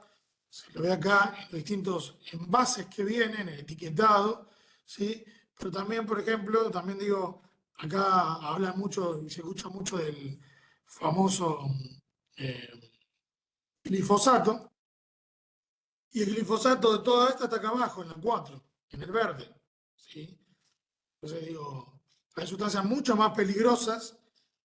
S1: se lo ve acá en los distintos envases que vienen, el etiquetado, ¿sí? Pero también, por ejemplo, también digo, acá habla mucho y se escucha mucho del famoso eh, glifosato, y el glifosato de toda esta está acá abajo, en la 4, en el verde, ¿sí? Entonces digo, hay sustancias mucho más peligrosas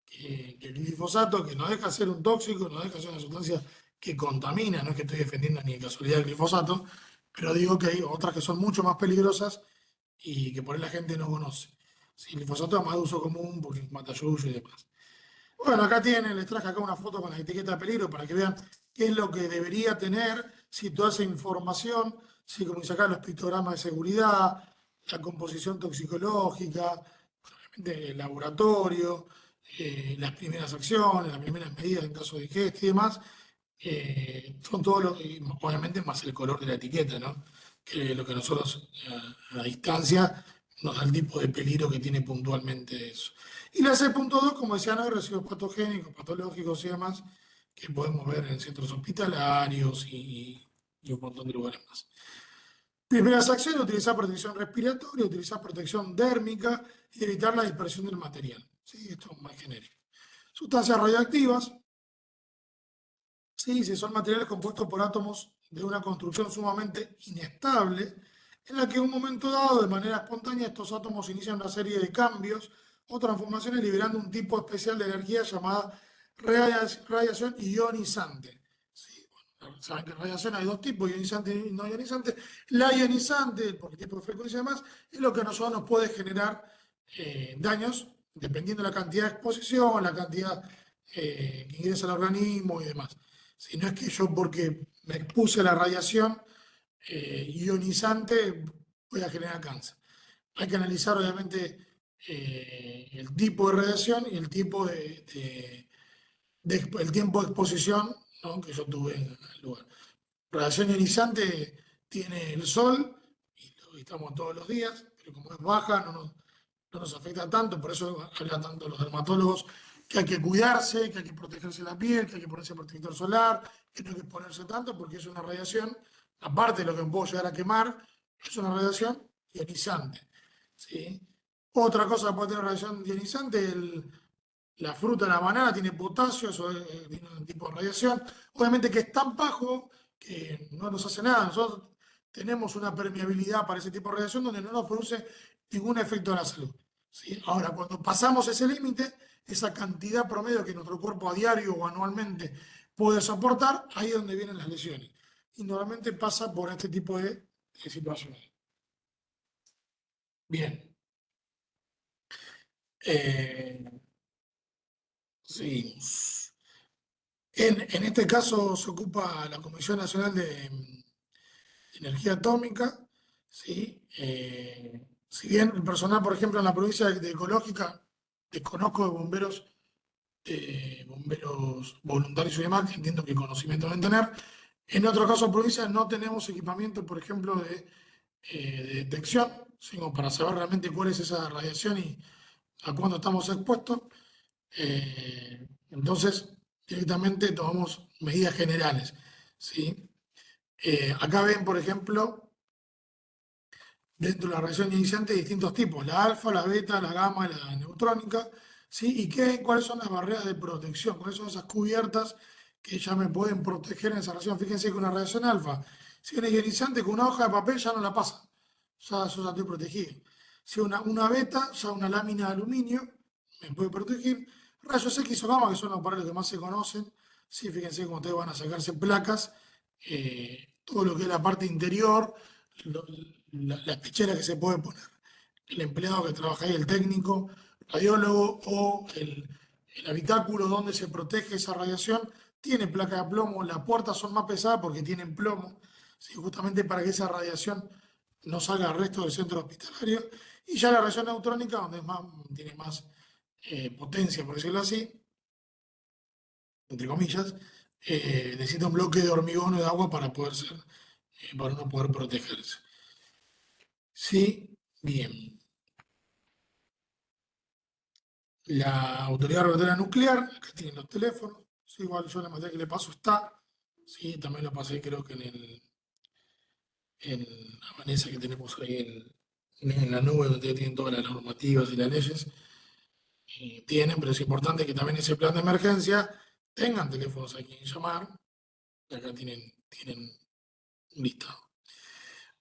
S1: que el glifosato, que no deja de ser un tóxico, no deja de ser una sustancia que contamina, no es que estoy defendiendo ni de casualidad el glifosato, pero digo que hay otras que son mucho más peligrosas y que por ahí la gente no conoce. Sí, el glifosato es más de uso común porque mata yuyo y demás. Bueno, acá tienen, les traje acá una foto con la etiqueta de peligro para que vean qué es lo que debería tener si toda esa información, si como dice acá, los pictogramas de seguridad, la composición toxicológica, de laboratorio, las primeras acciones, las primeras medidas en caso de ingesta y demás, son todos los, y obviamente más el color de la etiqueta, ¿no? Que es lo que nosotros a la distancia nos da el tipo de peligro que tiene puntualmente eso. Y la C.2, como decía, no hay residuos patogénicos, patológicos y demás, que podemos ver en centros hospitalarios y un montón de lugares más. Primeras acciones: utilizar protección respiratoria, utilizar protección dérmica y evitar la dispersión del material. ¿Sí? Esto es más genérico. Sustancias radioactivas. Sí, si son materiales compuestos por átomos de una construcción sumamente inestable, en la que en un momento dado, de manera espontánea, estos átomos inician una serie de cambios o transformaciones liberando un tipo especial de energía llamada radiación ionizante. Sí, bueno, saben que radiación hay dos tipos, ionizante y no ionizante. La ionizante, por el tipo de frecuencia y demás, es lo que a nosotros nos puede generar daños, dependiendo de la cantidad de exposición, la cantidad que ingresa al organismo y demás. Si no es que yo, porque me expuse a la radiación ionizante, voy a generar cáncer. Hay que analizar, obviamente, el tipo de radiación y el tiempo el tiempo de exposición ¿no? Que yo tuve en el lugar. Radiación ionizante tiene el sol y lo estamos todos los días, pero como es baja, no nos afecta tanto, por eso hablan tanto los dermatólogos que hay que cuidarse, que hay que protegerse la piel, que hay que ponerse protector solar, que no hay que exponerse tanto porque es una radiación, aparte de lo que me puedo llegar a quemar, es una radiación ionizante, ¿sí? Otra cosa que puede tener radiación ionizante, la fruta, la banana, tiene potasio, eso tiene un tipo de radiación. Obviamente que es tan bajo que no nos hace nada. Nosotros tenemos una permeabilidad para ese tipo de radiación donde no nos produce ningún efecto en la salud, ¿sí? Ahora, cuando pasamos ese límite, esa cantidad promedio que nuestro cuerpo a diario o anualmente puede soportar, ahí es donde vienen las lesiones. Y normalmente pasa por este tipo de situaciones. Bien. Seguimos. En este caso se ocupa la Comisión Nacional de Energía Atómica, ¿sí? Si bien el personal, por ejemplo, en la provincia de Ecológica, desconozco de bomberos voluntarios y demás, que entiendo que conocimiento deben tener. En otros casos, provincias no tenemos equipamiento, por ejemplo, de detección, sino para saber realmente cuál es esa radiación y a cuándo estamos expuestos. Entonces, directamente tomamos medidas generales, ¿sí? Acá ven, por ejemplo, dentro de la radiación ionizante distintos tipos, la alfa, la beta, la gamma, la neutrónica, ¿sí? ¿Y cuáles son las barreras de protección? ¿Cuáles son esas cubiertas que ya me pueden proteger en esa radiación? Fíjense que una radiación alfa, si viene ionizante con una hoja de papel ya no la pasa, yo ya estoy protegido. Si una beta, ya una lámina de aluminio me puede proteger. Rayos X o gamma, que son los aparatos que más se conocen, sí, fíjense cómo ustedes van a sacarse placas, todo lo que es la parte interior, la pechera que se puede poner el empleado que trabaja ahí, el técnico, radiólogo o el habitáculo donde se protege esa radiación, tiene placa de plomo, las puertas son más pesadas porque tienen plomo, ¿sí? Justamente para que esa radiación no salga al resto del centro hospitalario. Y ya la radiación neutrónica, donde tiene más potencia, por decirlo así, entre comillas, necesita un bloque de hormigón o de agua para para no poder protegerse. Sí, bien. La Autoridad Regulatoria Nuclear, acá tienen los teléfonos, sí, igual yo la materia que le paso está, sí, también lo pasé creo que en la Vanessa que tenemos ahí en la nube, donde tienen todas las normativas y las leyes, tienen, pero es importante que también ese plan de emergencia tengan teléfonos a quien llamar, y acá tienen un listado.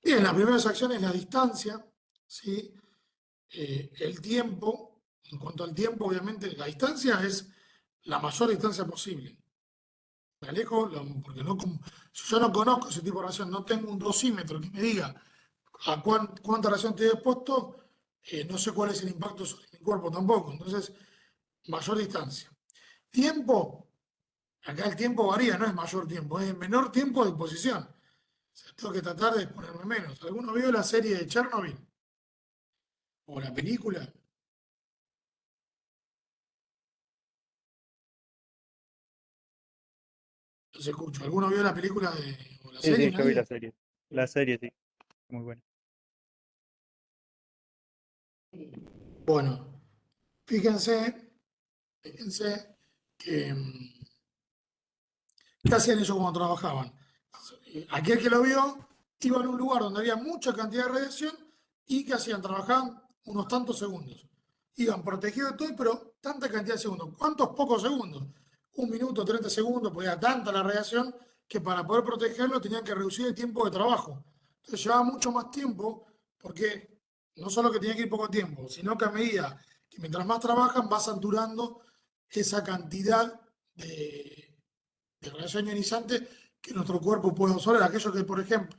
S1: Bien, las primeras acciones, la distancia, ¿sí? El tiempo, en cuanto al tiempo, obviamente, la distancia es la mayor distancia posible. Me alejo, porque yo no conozco ese tipo de radiación, no tengo un dosímetro que me diga a cuánta radiación estoy expuesto, no sé cuál es el impacto sobre mi cuerpo tampoco. Entonces, mayor distancia. Tiempo, acá el tiempo varía, no es mayor tiempo, es menor tiempo de exposición. O sea, tengo que tratar de exponerme menos. ¿Alguno vio la serie de Chernobyl? ¿O la película? No se escucha. ¿Alguno vio la película o la
S3: Sí,
S1: serie?
S3: sí, yo vi
S1: ¿Nadie?
S3: la serie. La serie, sí. Muy buena.
S1: Bueno, fíjense que, ¿qué hacían ellos cuando trabajaban? Aquel que lo vio iba a un lugar donde había mucha cantidad de radiación y ¿qué hacían? Trabajaban unos tantos segundos. Iban protegidos de todo, pero tanta cantidad de segundos. ¿Cuántos pocos segundos? 1 minuto, 30 segundos, porque era tanta la radiación que para poder protegerlo tenían que reducir el tiempo de trabajo. Entonces llevaba mucho más tiempo porque no solo que tenía que ir poco tiempo, sino que a medida que mientras más trabajan va saturando esa cantidad de radiación ionizante que nuestro cuerpo puede absorber. Aquellos que, por ejemplo,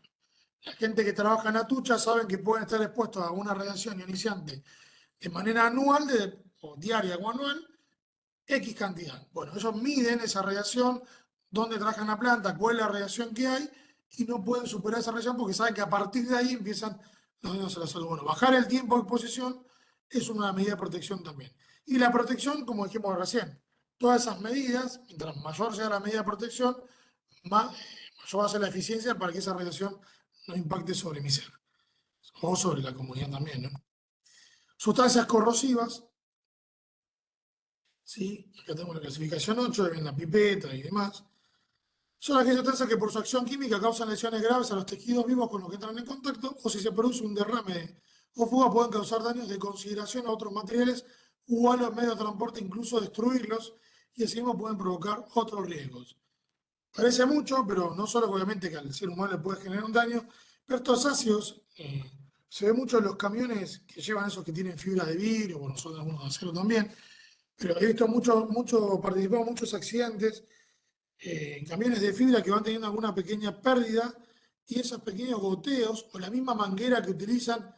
S1: la gente que trabaja en Atucha saben que pueden estar expuestos a una radiación ionizante de manera anual o diaria o anual, X cantidad. Bueno, ellos miden esa radiación, dónde trabajan la planta, cuál es la radiación que hay, y no pueden superar esa radiación porque saben que a partir de ahí empiezan los daños a la salud. Bueno, bajar el tiempo de exposición es una medida de protección también. Y la protección, como dijimos recién, Todas esas medidas, mientras mayor sea la medida de protección, mayor va a ser la eficiencia para que esa radiación no impacte sobre mi ser o sobre la comunidad también, ¿no? Sustancias corrosivas, ¿sí? Acá tenemos la clasificación 8, ven la pipeta y demás. Son aquellas sustancias que por su acción química causan lesiones graves a los tejidos vivos con los que entran en contacto, o si se produce un derrame o fuga pueden causar daños de consideración a otros materiales o a los medios de transporte, incluso destruirlos, y así mismo pueden provocar otros riesgos. Parece mucho, pero no solo obviamente que al ser humano le puede generar un daño, pero estos ácidos se ve mucho en los camiones que llevan esos que tienen fibra de vidrio, bueno, son algunos de acero también, pero he visto participado en muchos accidentes en camiones de fibra que van teniendo alguna pequeña pérdida y esos pequeños goteos o la misma manguera que utilizan,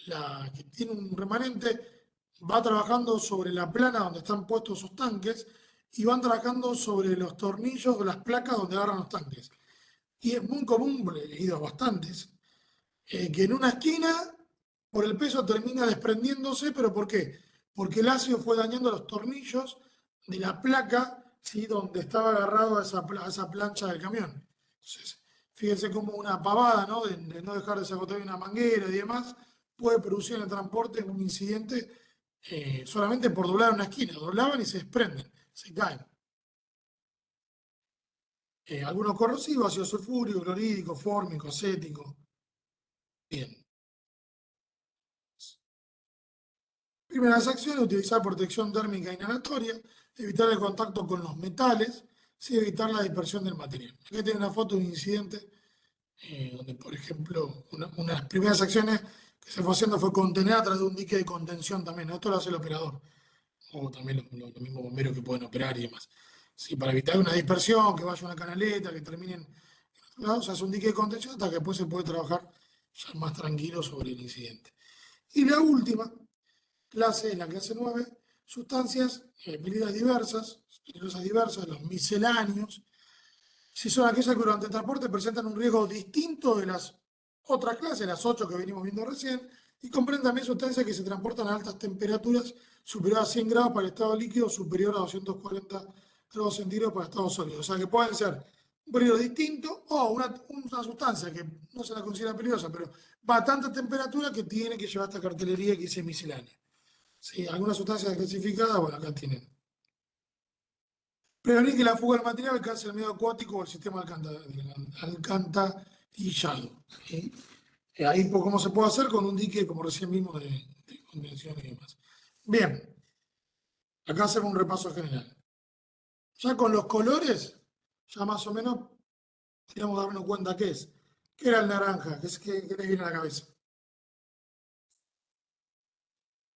S1: la que tiene un remanente, va trabajando sobre la plana donde están puestos esos tanques y van trabajando sobre los tornillos o las placas donde agarran los tanques. Y es muy común, he ido a bastantes, que en una esquina, por el peso, termina desprendiéndose, pero ¿por qué? Porque el ácido fue dañando los tornillos de la placa, ¿sí? Donde estaba agarrado a esa plancha del camión. Entonces, fíjense como una pavada, ¿no? De no dejar desagotar una manguera y demás, puede producir en el transporte un incidente solamente por doblar una esquina. Doblaban y se desprenden, se caen. Algunos corrosivos, ácido sulfúrico, clorhídrico, fórmico, acético. Bien. Primeras acciones: utilizar protección térmica inhalatoria, evitar el contacto con los metales, sí, evitar la dispersión del material. Aquí tiene una foto de un incidente donde, por ejemplo, una de las primeras acciones que se fue haciendo fue contener a través de un dique de contención también. Esto lo hace el operador, o también los mismos bomberos que pueden operar y demás. Sí, para evitar una dispersión, que vaya una canaleta, que terminen en otro lado, se hace un dique de contención hasta que después se puede trabajar ya más tranquilo sobre el incidente. Y la última clase, en la clase 9, sustancias peligrosas diversas, los misceláneos, si son aquellas que durante el transporte presentan un riesgo distinto de las otras clases, las 8 que venimos viendo recién, y comprenden también sustancias que se transportan a altas temperaturas superiores a 100 grados para el estado líquido, superior a 240 grados centígrados para el estado sólido. O sea que pueden ser un peligro distinto o una sustancia que no se la considera peligrosa, pero va a tanta temperatura que tiene que llevar esta cartelería que dice miscelánea. Sí, algunas sustancias clasificadas, bueno, acá tienen. Prevenir que la fuga del material alcance el medio acuático o el sistema alcantarillado. ¿Sí? Ahí, ¿cómo se puede hacer? Con un dique, como recién vimos, de contención y demás. Bien, acá hacemos un repaso general. Ya con los colores, ya más o menos podríamos darnos cuenta qué es. ¿Qué era el naranja? ¿Qué les viene a la cabeza?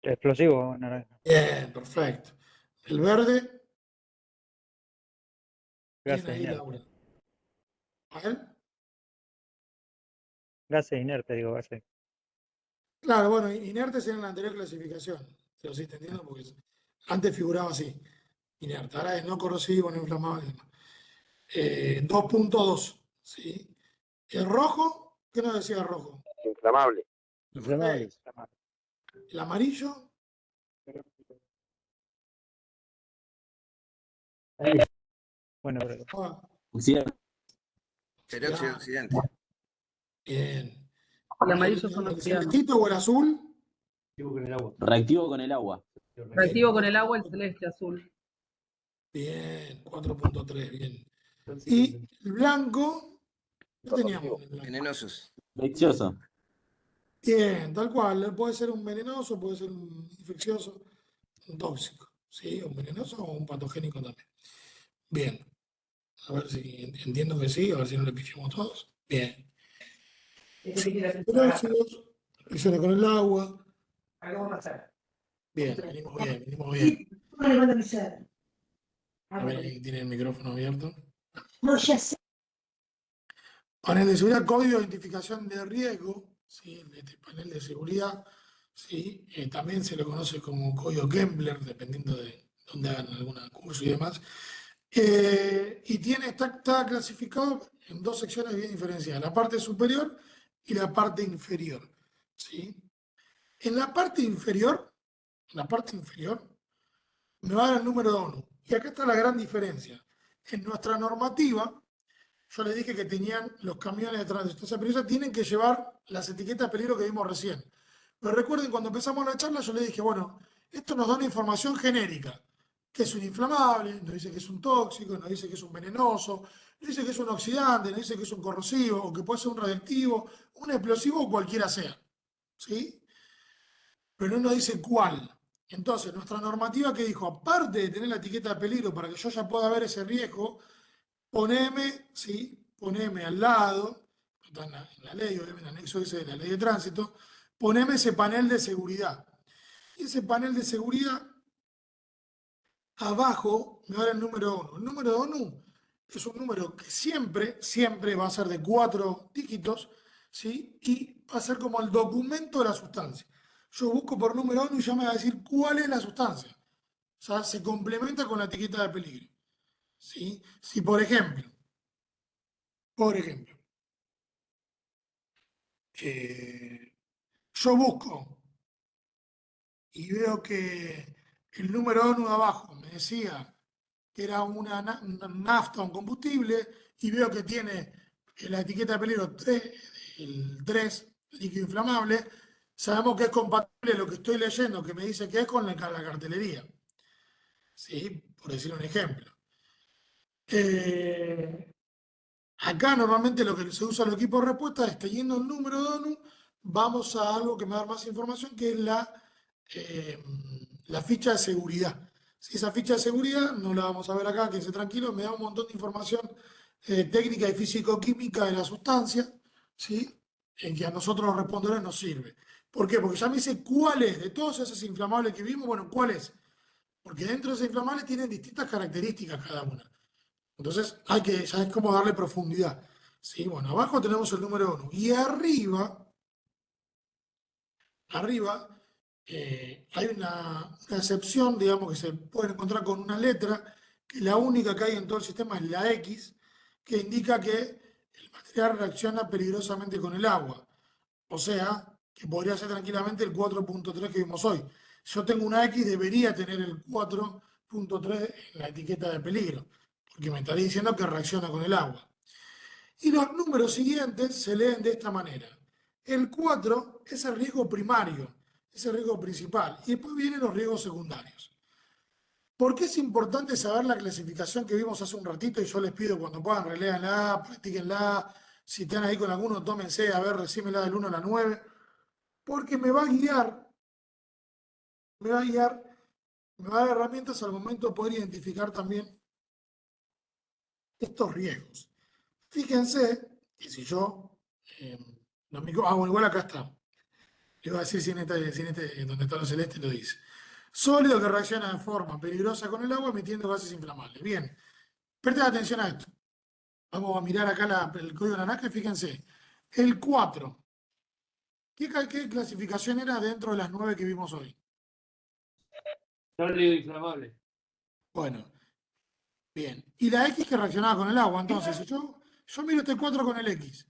S3: Explosivo, naranja.
S1: Bien, perfecto. El verde, bien
S3: Gases
S1: ahí,
S3: inertes.
S1: Laura. ¿A ver?
S3: Gases inertes, digo, gases.
S1: Claro, bueno, inertes en la anterior clasificación. Pero sí, te entiendo porque antes figuraba así, inerte. Ahora es no corrosivo, no inflamable y demás. 2.2, ¿sí? El rojo, ¿qué nos decía el rojo?
S2: Inflamable.
S3: Inflamables.
S1: El amarillo,
S3: Bueno, pero
S1: ah,
S8: Peróxido de oxidante.
S1: bien.
S6: El amarillo son
S1: ¿El
S6: oxidantes.
S1: celestito o el azul?
S9: Reactivo con el agua.
S6: Reactivo con el agua, el celeste azul.
S1: Bien, 4.3, bien. Y el blanco, ¿qué teníamos? El blanco?
S8: Venenosos.
S9: Infeccioso.
S1: Bien, tal cual. Puede ser un venenoso, puede ser un infeccioso, un tóxico, ¿sí? Un venenoso o un patogénico también. Bien. A ver si entiendo que sí, a ver si no le pichemos todos. Bien. Peróxidos, reacciones con el agua. Bien, venimos bien, venimos bien. A ver, ahí tiene el micrófono abierto. Panel de seguridad, código de identificación de riesgo, ¿sí? Este panel de seguridad, ¿sí? También se lo conoce como código Kempler, dependiendo de dónde hagan algún curso y demás. Y está clasificado en dos secciones bien diferenciadas, la parte superior y la parte inferior, ¿sí? En la parte inferior, me va a dar el número de ONU, Y acá está la gran diferencia. En nuestra normativa, yo les dije que tenían los camiones de transistencia peligrosa, tienen que llevar las etiquetas de peligro que vimos recién. Pero recuerden, cuando empezamos la charla, yo les dije, bueno, esto nos da una información genérica, que es un inflamable, nos dice que es un tóxico, nos dice que es un venenoso, nos dice que es un oxidante, nos dice que es un corrosivo, o que puede ser un radiactivo, un explosivo o cualquiera sea. ¿Sí? Pero no nos dice cuál. Entonces, nuestra normativa que dijo, aparte de tener la etiqueta de peligro para que yo ya pueda ver ese riesgo, poneme, ¿sí? Poneme al lado, está en la ley, obviamente, en el anexo ese de la ley de tránsito, poneme ese panel de seguridad. Y ese panel de seguridad, abajo me va a dar el número ONU. El número ONU es un número que siempre, siempre va a ser de 4 dígitos, ¿sí? Y va a ser como el documento de la sustancia. Yo busco por número ONU y ya me va a decir cuál es la sustancia. O sea, se complementa con la etiqueta de peligro. ¿Sí? Si por ejemplo, yo busco y veo que el número ONU de abajo me decía que era una nafta, un combustible, y veo que tiene la etiqueta de peligro 3, el 3, líquido inflamable, sabemos que es compatible lo que estoy leyendo, que me dice que es con la cartelería. ¿Sí? Por decir un ejemplo. Acá normalmente lo que se usa en los equipos de respuesta es, teniendo el número de ONU, vamos a algo que me da más información, que es la ficha de seguridad. Si esa ficha de seguridad, no la vamos a ver acá, quédense tranquilo, me da un montón de información técnica y físico-química de la sustancia, ¿sí? En que a nosotros los respondedores nos sirve. ¿Por qué? Porque ya me dice cuál es, de todos esos inflamables que vimos, bueno, cuál es. Porque dentro de esos inflamables tienen distintas características cada una. Entonces hay que, ya es como darle profundidad. Sí, bueno, abajo tenemos el número 1. Y arriba hay una excepción, digamos, que se puede encontrar con una letra, que la única que hay en todo el sistema es la X, que indica que el material reacciona peligrosamente con el agua. O sea, que podría ser tranquilamente el 4.3 que vimos hoy. Yo tengo una X, debería tener el 4.3 en la etiqueta de peligro, porque me estaría diciendo que reacciona con el agua. Y los números siguientes se leen de esta manera. El 4 es el riesgo primario, es el riesgo principal, y después vienen los riesgos secundarios. ¿Por qué es importante saber la clasificación que vimos hace un ratito? Y yo les pido cuando puedan, releanla, practíquenla. Si están ahí con alguno, tómense, a ver, recímela del 1 a la 9. Porque me va a guiar, me va a dar herramientas al momento de poder identificar también estos riesgos. Fíjense que si yo, bueno, igual acá está. Le voy a decir si en donde está lo celeste lo dice. Sólido que reacciona de forma peligrosa con el agua emitiendo gases inflamables. Bien, presten atención a esto. Vamos a mirar acá el código naranja y fíjense. El 4. ¿Qué clasificación era dentro de las 9 que vimos hoy?
S2: Sólido inflamable.
S1: Bueno, bien. Y la X que reaccionaba con el agua. Entonces, si yo miro este 4 con el X,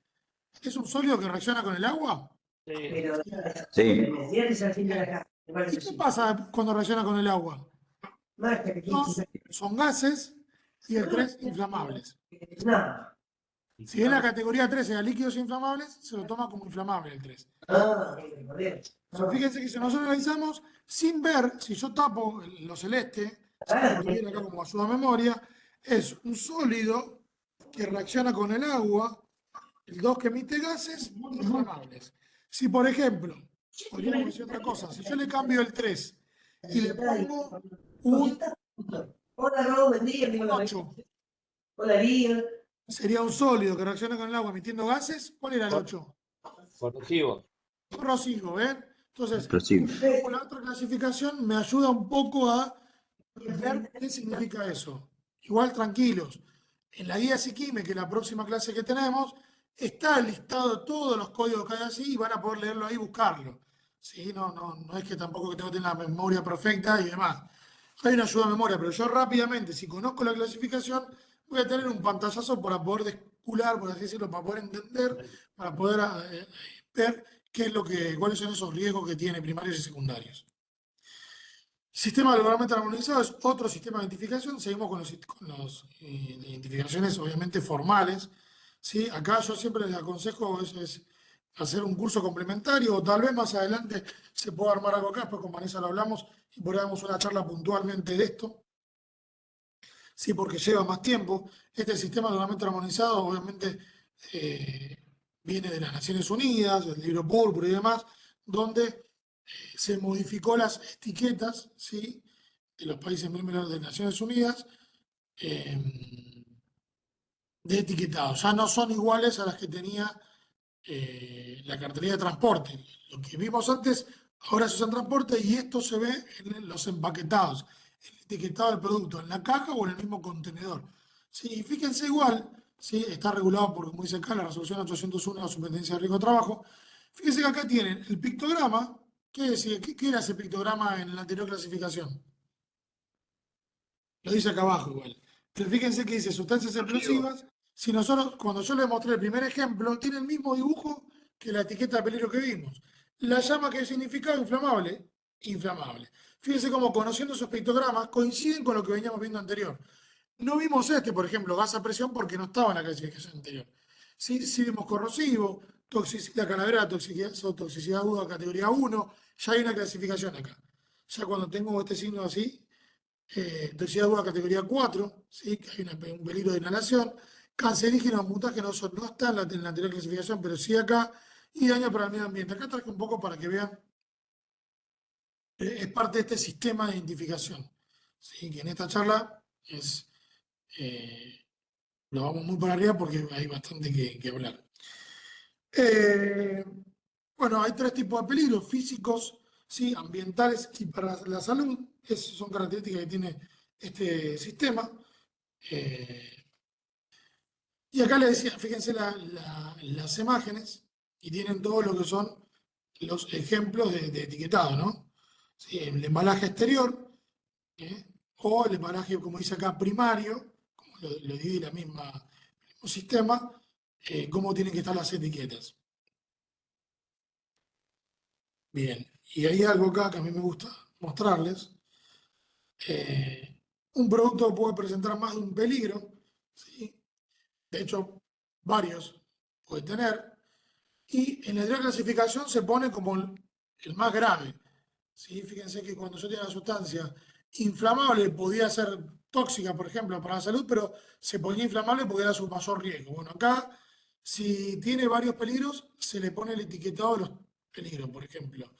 S1: ¿es un sólido que reacciona con el agua?
S5: Sí.
S1: ¿Y qué pasa cuando reacciona con el agua? 2 son gases y el 3 inflamables. Si bien la categoría 3 era líquidos inflamables, se lo toma como inflamable el 3. Entonces, fíjense que si nosotros analizamos, sin ver, si yo tapo lo celeste, si viene acá como ayuda a memoria, es un sólido que reacciona con el agua, el 2 que emite gases inflamables. Si, por ejemplo, podríamos decir otra cosa, si yo le cambio el 3 y le pongo un 8, sería un sólido que reacciona con el agua emitiendo gases, ¿cuál era el 8?
S2: Corrosivo.
S1: Corrosivo, ¿ven? Entonces,
S5: Explosivo.
S1: la otra clasificación me ayuda un poco a ver qué significa eso. Igual tranquilos, en la guía Siquime, que es la próxima clase que tenemos, está el listado de todos los códigos que hay así y van a poder leerlo ahí y buscarlo. ¿Sí? No es que tampoco que tengo que tener la memoria perfecta y demás. Hay una ayuda a memoria, pero yo rápidamente, si conozco la clasificación, voy a tener un pantallazo para poder descular, por así decirlo, para poder entender, para poder ver qué es cuáles son esos riesgos que tiene primarios y secundarios. Sistema globalmente armonizado es otro sistema de identificación. Seguimos con las identificaciones, obviamente, formales. ¿Sí? Acá yo siempre les aconsejo es hacer un curso complementario, o tal vez más adelante se pueda armar algo acá. Después con Vanessa lo hablamos y podríamos una charla puntualmente de esto. Sí, porque lleva más tiempo. Este sistema globalmente armonizado, obviamente, viene de las Naciones Unidas, del libro Púrpura y demás, donde se modificó las etiquetas, ¿sí?, de los países miembros de Naciones Unidas, de etiquetado. Ya no son iguales a las que tenía la cartelería de transporte. Lo que vimos antes, ahora se usa en transporte y esto se ve en los empaquetados, el etiquetado del producto, en la caja o en el mismo contenedor. Sí, y fíjense igual, ¿sí?, está regulado por, como dice acá, la resolución 801 de la Superintendencia de Riesgo de Trabajo. Fíjense que acá tienen el pictograma. ¿Qué decía? ¿Qué era ese pictograma en la anterior clasificación? Lo dice acá abajo igual. Pero fíjense que dice sustancias explosivas. Si nosotros, cuando yo les mostré el primer ejemplo, tiene el mismo dibujo que la etiqueta de peligro que vimos. La llama, que significaba inflamable, inflamable. Fíjense cómo, conociendo esos pictogramas, coinciden con lo que veníamos viendo anterior. No vimos por ejemplo, gas a presión, porque no estaba en la clasificación anterior. Sí vimos corrosivo, toxicidad calavera, toxicidad aguda categoría 1, ya hay una clasificación acá. Ya cuando tengo este signo así, toxicidad aguda categoría 4, ¿sí?, que hay un peligro de inhalación. Cancerígenos, mutágenos, no está en la anterior clasificación, pero sí acá. Y daño para el medio ambiente. Acá traje un poco para que vean, es parte de este sistema de identificación. ¿Sí? Que en esta charla lo vamos muy para arriba porque hay bastante que hablar. Bueno, hay tres tipos de peligros: físicos, ¿sí?, ambientales y para la salud. Esas son características que tiene este sistema. Y acá les decía, fíjense las imágenes y tienen todo lo que son los ejemplos de etiquetado, ¿no? Sí, el embalaje exterior, o el embalaje, como dice acá, primario, como lo divide el mismo sistema, cómo tienen que estar las etiquetas. Bien, y hay algo acá que a mí me gusta mostrarles. Un producto puede presentar más de un peligro, ¿sí? De hecho, varios puede tener, y en la clasificación se pone como el más grave. ¿Sí? Fíjense que cuando yo tenía una sustancia inflamable podía ser tóxica, por ejemplo, para la salud, pero se ponía inflamable porque era su mayor riesgo. Bueno, acá, si tiene varios peligros, se le pone el etiquetado de los peligros, por ejemplo.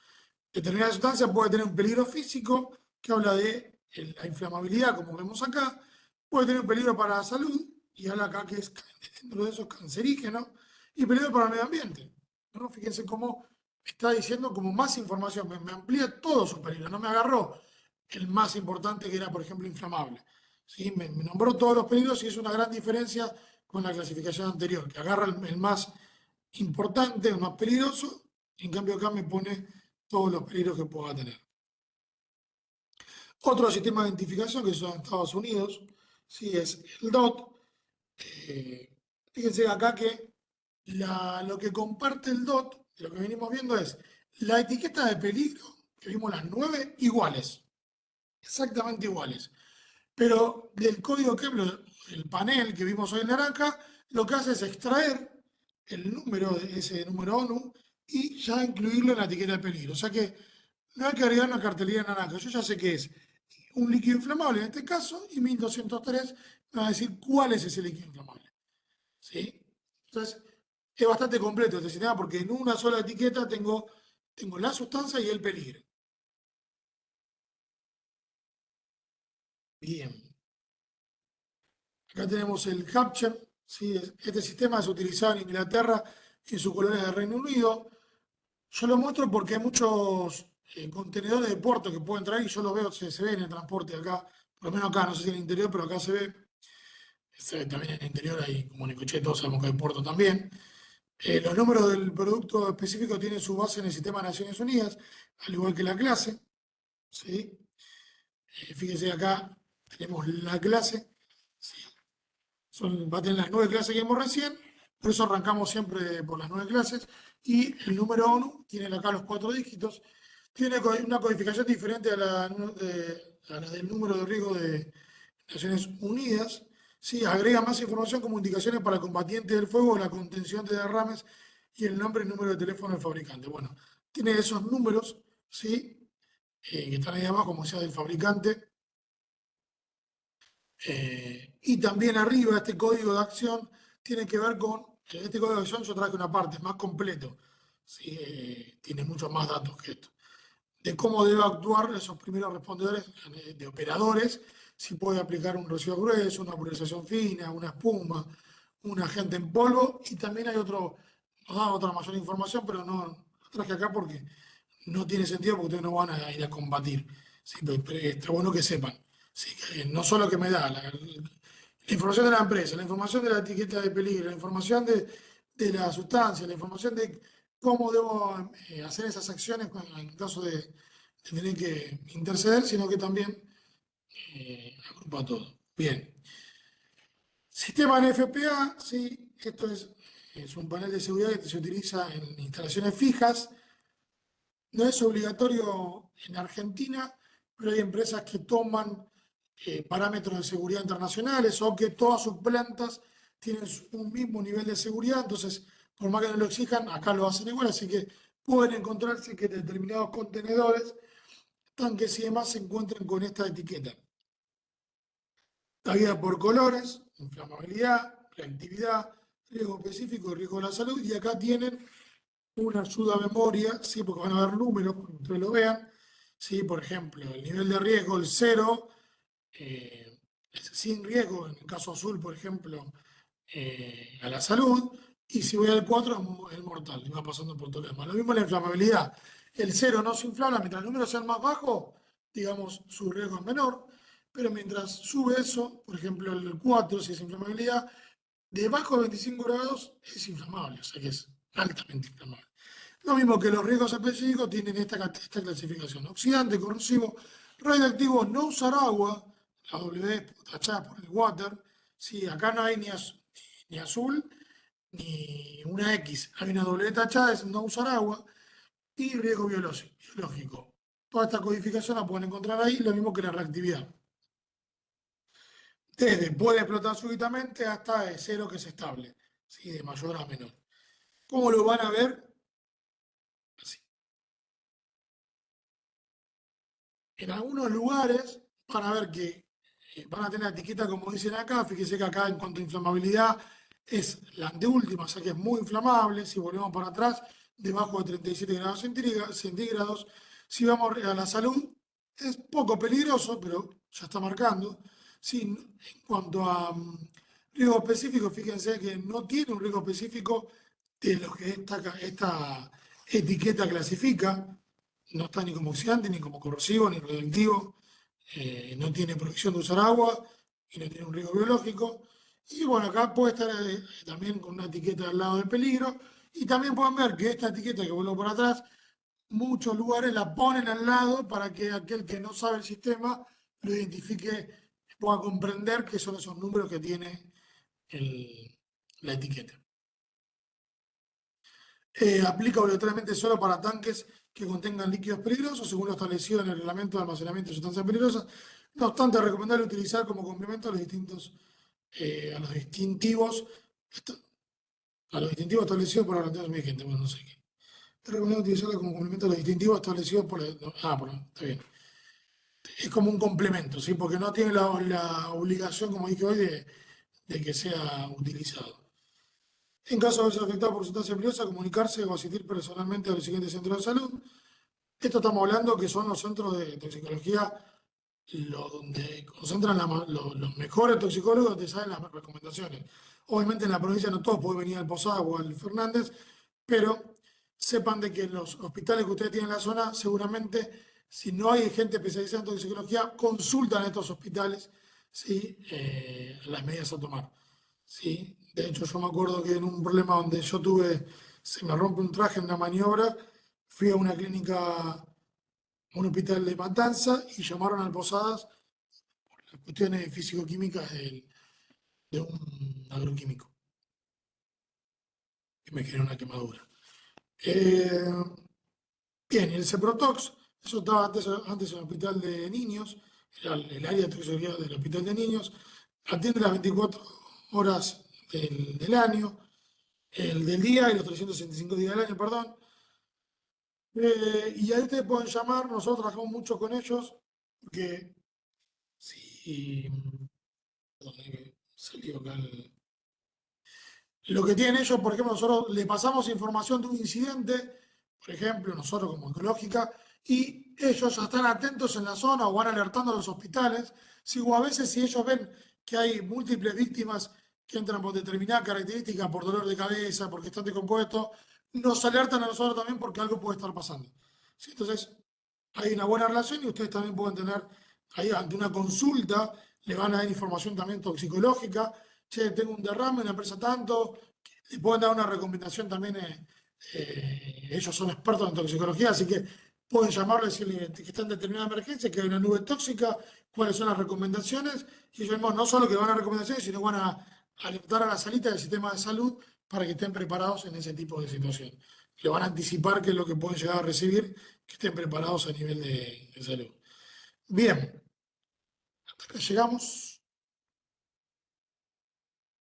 S1: Determinada sustancia puede tener un peligro físico, que habla de la inflamabilidad, como vemos acá, puede tener un peligro para la salud, y habla acá que es dentro de esos cancerígenos, y peligro para el medio ambiente, ¿no? Fíjense cómo está diciendo como más información, me amplía todo su peligro, no me agarró el más importante, que era, por ejemplo, inflamable. ¿Sí? Me nombró todos los peligros, y es una gran diferencia con la clasificación anterior, que agarra el más importante, el más peligroso, y en cambio acá me pone todos los peligros que pueda tener. Otro sistema de identificación que son en Estados Unidos, ¿sí?, es el DOT. Fíjense acá que lo que comparte el DOT, de lo que venimos viendo, es la etiqueta de peligro, que vimos las 9, iguales, exactamente iguales. Pero del código Kepler, el panel que vimos hoy en naranja, lo que hace es extraer el número, ese número ONU, y ya incluirlo en la etiqueta de peligro. O sea que no hay que agregar una cartelera naranja. Yo ya sé que es un líquido inflamable en este caso, y 1203 me va a decir cuál es ese líquido inflamable. ¿Sí? Entonces, es bastante completo este sistema porque en una sola etiqueta tengo la sustancia y el peligro. Bien. Acá tenemos el Capture, ¿sí? Este sistema es utilizado en Inglaterra y en sus colonias de Reino Unido. Yo lo muestro porque hay muchos contenedores de puerto que pueden traer, y yo lo veo, se ve en el transporte acá, por lo menos acá, no sé si en el interior, pero acá se ve también en el interior, hay como en el coche, todos sabemos que hay puerto también. Los números del producto específico tienen su base en el sistema de Naciones Unidas, al igual que la clase, ¿sí? Fíjense acá, tenemos la clase, ¿sí? Va a tener las 9 clases que vimos recién, por eso arrancamos siempre por las 9 clases, y el número ONU tiene acá los 4 dígitos. tiene una codificación diferente a a la del número de riesgo de Naciones Unidas. Sí, agrega más información como indicaciones para el combatiente del fuego, la contención de derrames y el nombre y número de teléfono del fabricante. Bueno, tiene esos números, ¿sí? Que están ahí abajo, como sea del fabricante. Y también arriba este código de acción tiene que ver con, este código de acción yo traje una parte, es más completo, ¿sí? Tiene muchos más datos que esto, de cómo debe actuar esos primeros respondedores de operadores, si puede aplicar un rocío grueso, una pulverización fina, una espuma, un agente en polvo, y también hay otro, nos da otra mayor información, pero no lo traje acá porque no tiene sentido porque ustedes no van a ir a combatir. Sí, pero está bueno que sepan. Sí, que no solo que me da la información de la empresa, la información de la etiqueta de peligro, la información de la sustancia, la información de cómo debo hacer esas acciones en caso de tener que interceder, sino que también agrupa todo. Bien. Sistema NFPA, sí, esto es un panel de seguridad que se utiliza en instalaciones fijas. No es obligatorio en Argentina, pero hay empresas que toman parámetros de seguridad internacionales o que todas sus plantas tienen un mismo nivel de seguridad, entonces, por más que no lo exijan, acá lo hacen igual, así que pueden encontrarse que determinados contenedores, tanques y demás se encuentren con esta etiqueta. La guía por colores, inflamabilidad, reactividad, riesgo específico y riesgo de la salud, y acá tienen una ayuda a memoria, ¿sí? Porque van a ver números, para que ustedes lo vean. ¿Sí? Por ejemplo, el nivel de riesgo, el 0, es sin riesgo, en el caso azul, por ejemplo, a la salud, y si voy al 4 es mortal, y va pasando por todo lo demás. Lo mismo la inflamabilidad. El 0 no se inflama, mientras los números sean más bajos, digamos, su riesgo es menor, pero mientras sube eso, por ejemplo, el 4, si es inflamabilidad, debajo de 25 grados es inflamable, o sea que es altamente inflamable. Lo mismo que los riesgos específicos tienen esta clasificación. Oxidante, corrosivo, radioactivo, no usar agua, la W tachada por el water. Sí, acá no hay ni azul ni una X. Hay una W tachada, es no usar agua. Y riesgo biológico. Toda esta codificación la pueden encontrar ahí, lo mismo que la reactividad. Desde puede explotar súbitamente hasta de 0 que es estable, ¿sí? De mayor a menor. ¿Cómo lo van a ver? Así. En algunos lugares van a ver que van a tener etiqueta como dicen acá. Fíjense que acá en cuanto a inflamabilidad es la anteúltima, o sea que es muy inflamable. Si volvemos para atrás, debajo de 37 grados centígrados. Si vamos a la salud, es poco peligroso, pero ya está marcando. Sí, en cuanto a riesgo específico, fíjense que no tiene un riesgo específico de lo que esta etiqueta clasifica. No está ni como oxidante, ni como corrosivo, ni radioactivo, no tiene prohibición de usar agua y no tiene un riesgo biológico. Y bueno, acá puede estar también con una etiqueta al lado del peligro. Y también pueden ver que esta etiqueta que vuelvo por atrás, muchos lugares la ponen al lado para que aquel que no sabe el sistema lo identifique, pueda comprender qué son esos números que tiene la etiqueta. Aplica obligatoriamente solo para tanques que contengan líquidos peligrosos, según lo establecido en el reglamento de almacenamiento de sustancias peligrosas. No obstante, es recomendable utilizar como complemento a los distintivos establecidos por la normativa vigente. Bueno, no sé qué. Es recomendable utilizarlo como complemento a los distintivos establecidos por la. Bueno, está bien. Es como un complemento, ¿sí? Porque no tiene la obligación, como dije hoy, de que sea utilizado. En caso de verse afectado por sustancia peligrosa, comunicarse o asistir personalmente a los siguientes centros de salud. Esto estamos hablando que son los centros de toxicología, donde concentran los mejores toxicólogos, te saben las recomendaciones. Obviamente en la provincia no todos pueden venir al Posada o al Fernández, pero sepan de que en los hospitales que ustedes tienen en la zona, seguramente si no hay gente especializada en toxicología, consultan a estos hospitales, ¿sí? Las medidas a tomar. ¿Sí? De hecho, yo me acuerdo que en un problema donde yo tuve, se me rompe un traje en una maniobra, fui a una clínica, a un hospital de Matanza y llamaron al Posadas por las cuestiones físico-químicas de un agroquímico que me generó una quemadura. Bien, y el Ceprotox Eso estaba antes en el hospital de niños, era el área de toxicología del hospital de niños. Atiende las 24 horas del año, el del día y los 365 días del año, perdón. Y ahí ustedes pueden llamar, nosotros trabajamos mucho con ellos, porque si... Perdón, que salió acá lo que tienen ellos, por ejemplo, nosotros le pasamos información de un incidente, por ejemplo, nosotros como Ecológica, y ellos ya están atentos en la zona o van alertando a los hospitales, ¿sí? O a veces si ellos ven que hay múltiples víctimas que entran por determinada característica, por dolor de cabeza, porque están decompuestos, nos alertan a nosotros también porque algo puede estar pasando. ¿Sí? Entonces, hay una buena relación y ustedes también pueden tener, ahí ante una consulta, le van a dar información también toxicológica. Che, tengo un derrame, una empresa tanto, le pueden dar una recomendación también, ellos son expertos en toxicología, así que pueden llamarle y decirle que está en determinada emergencia, que hay una nube tóxica, cuáles son las recomendaciones, y ellos mismos no solo que van a dar recomendaciones, sino van a alertar a la salita del sistema de salud para que estén preparados en ese tipo de situación. Le van a anticipar qué es lo que pueden llegar a recibir, que estén preparados a nivel de salud. Bien, hasta acá llegamos.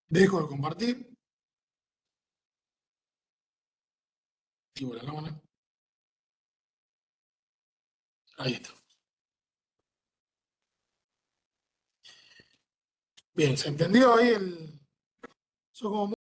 S1: Dejo de compartir. Activo la cámara. Ahí está. Bien, ¿se entendió ahí el...? Eso como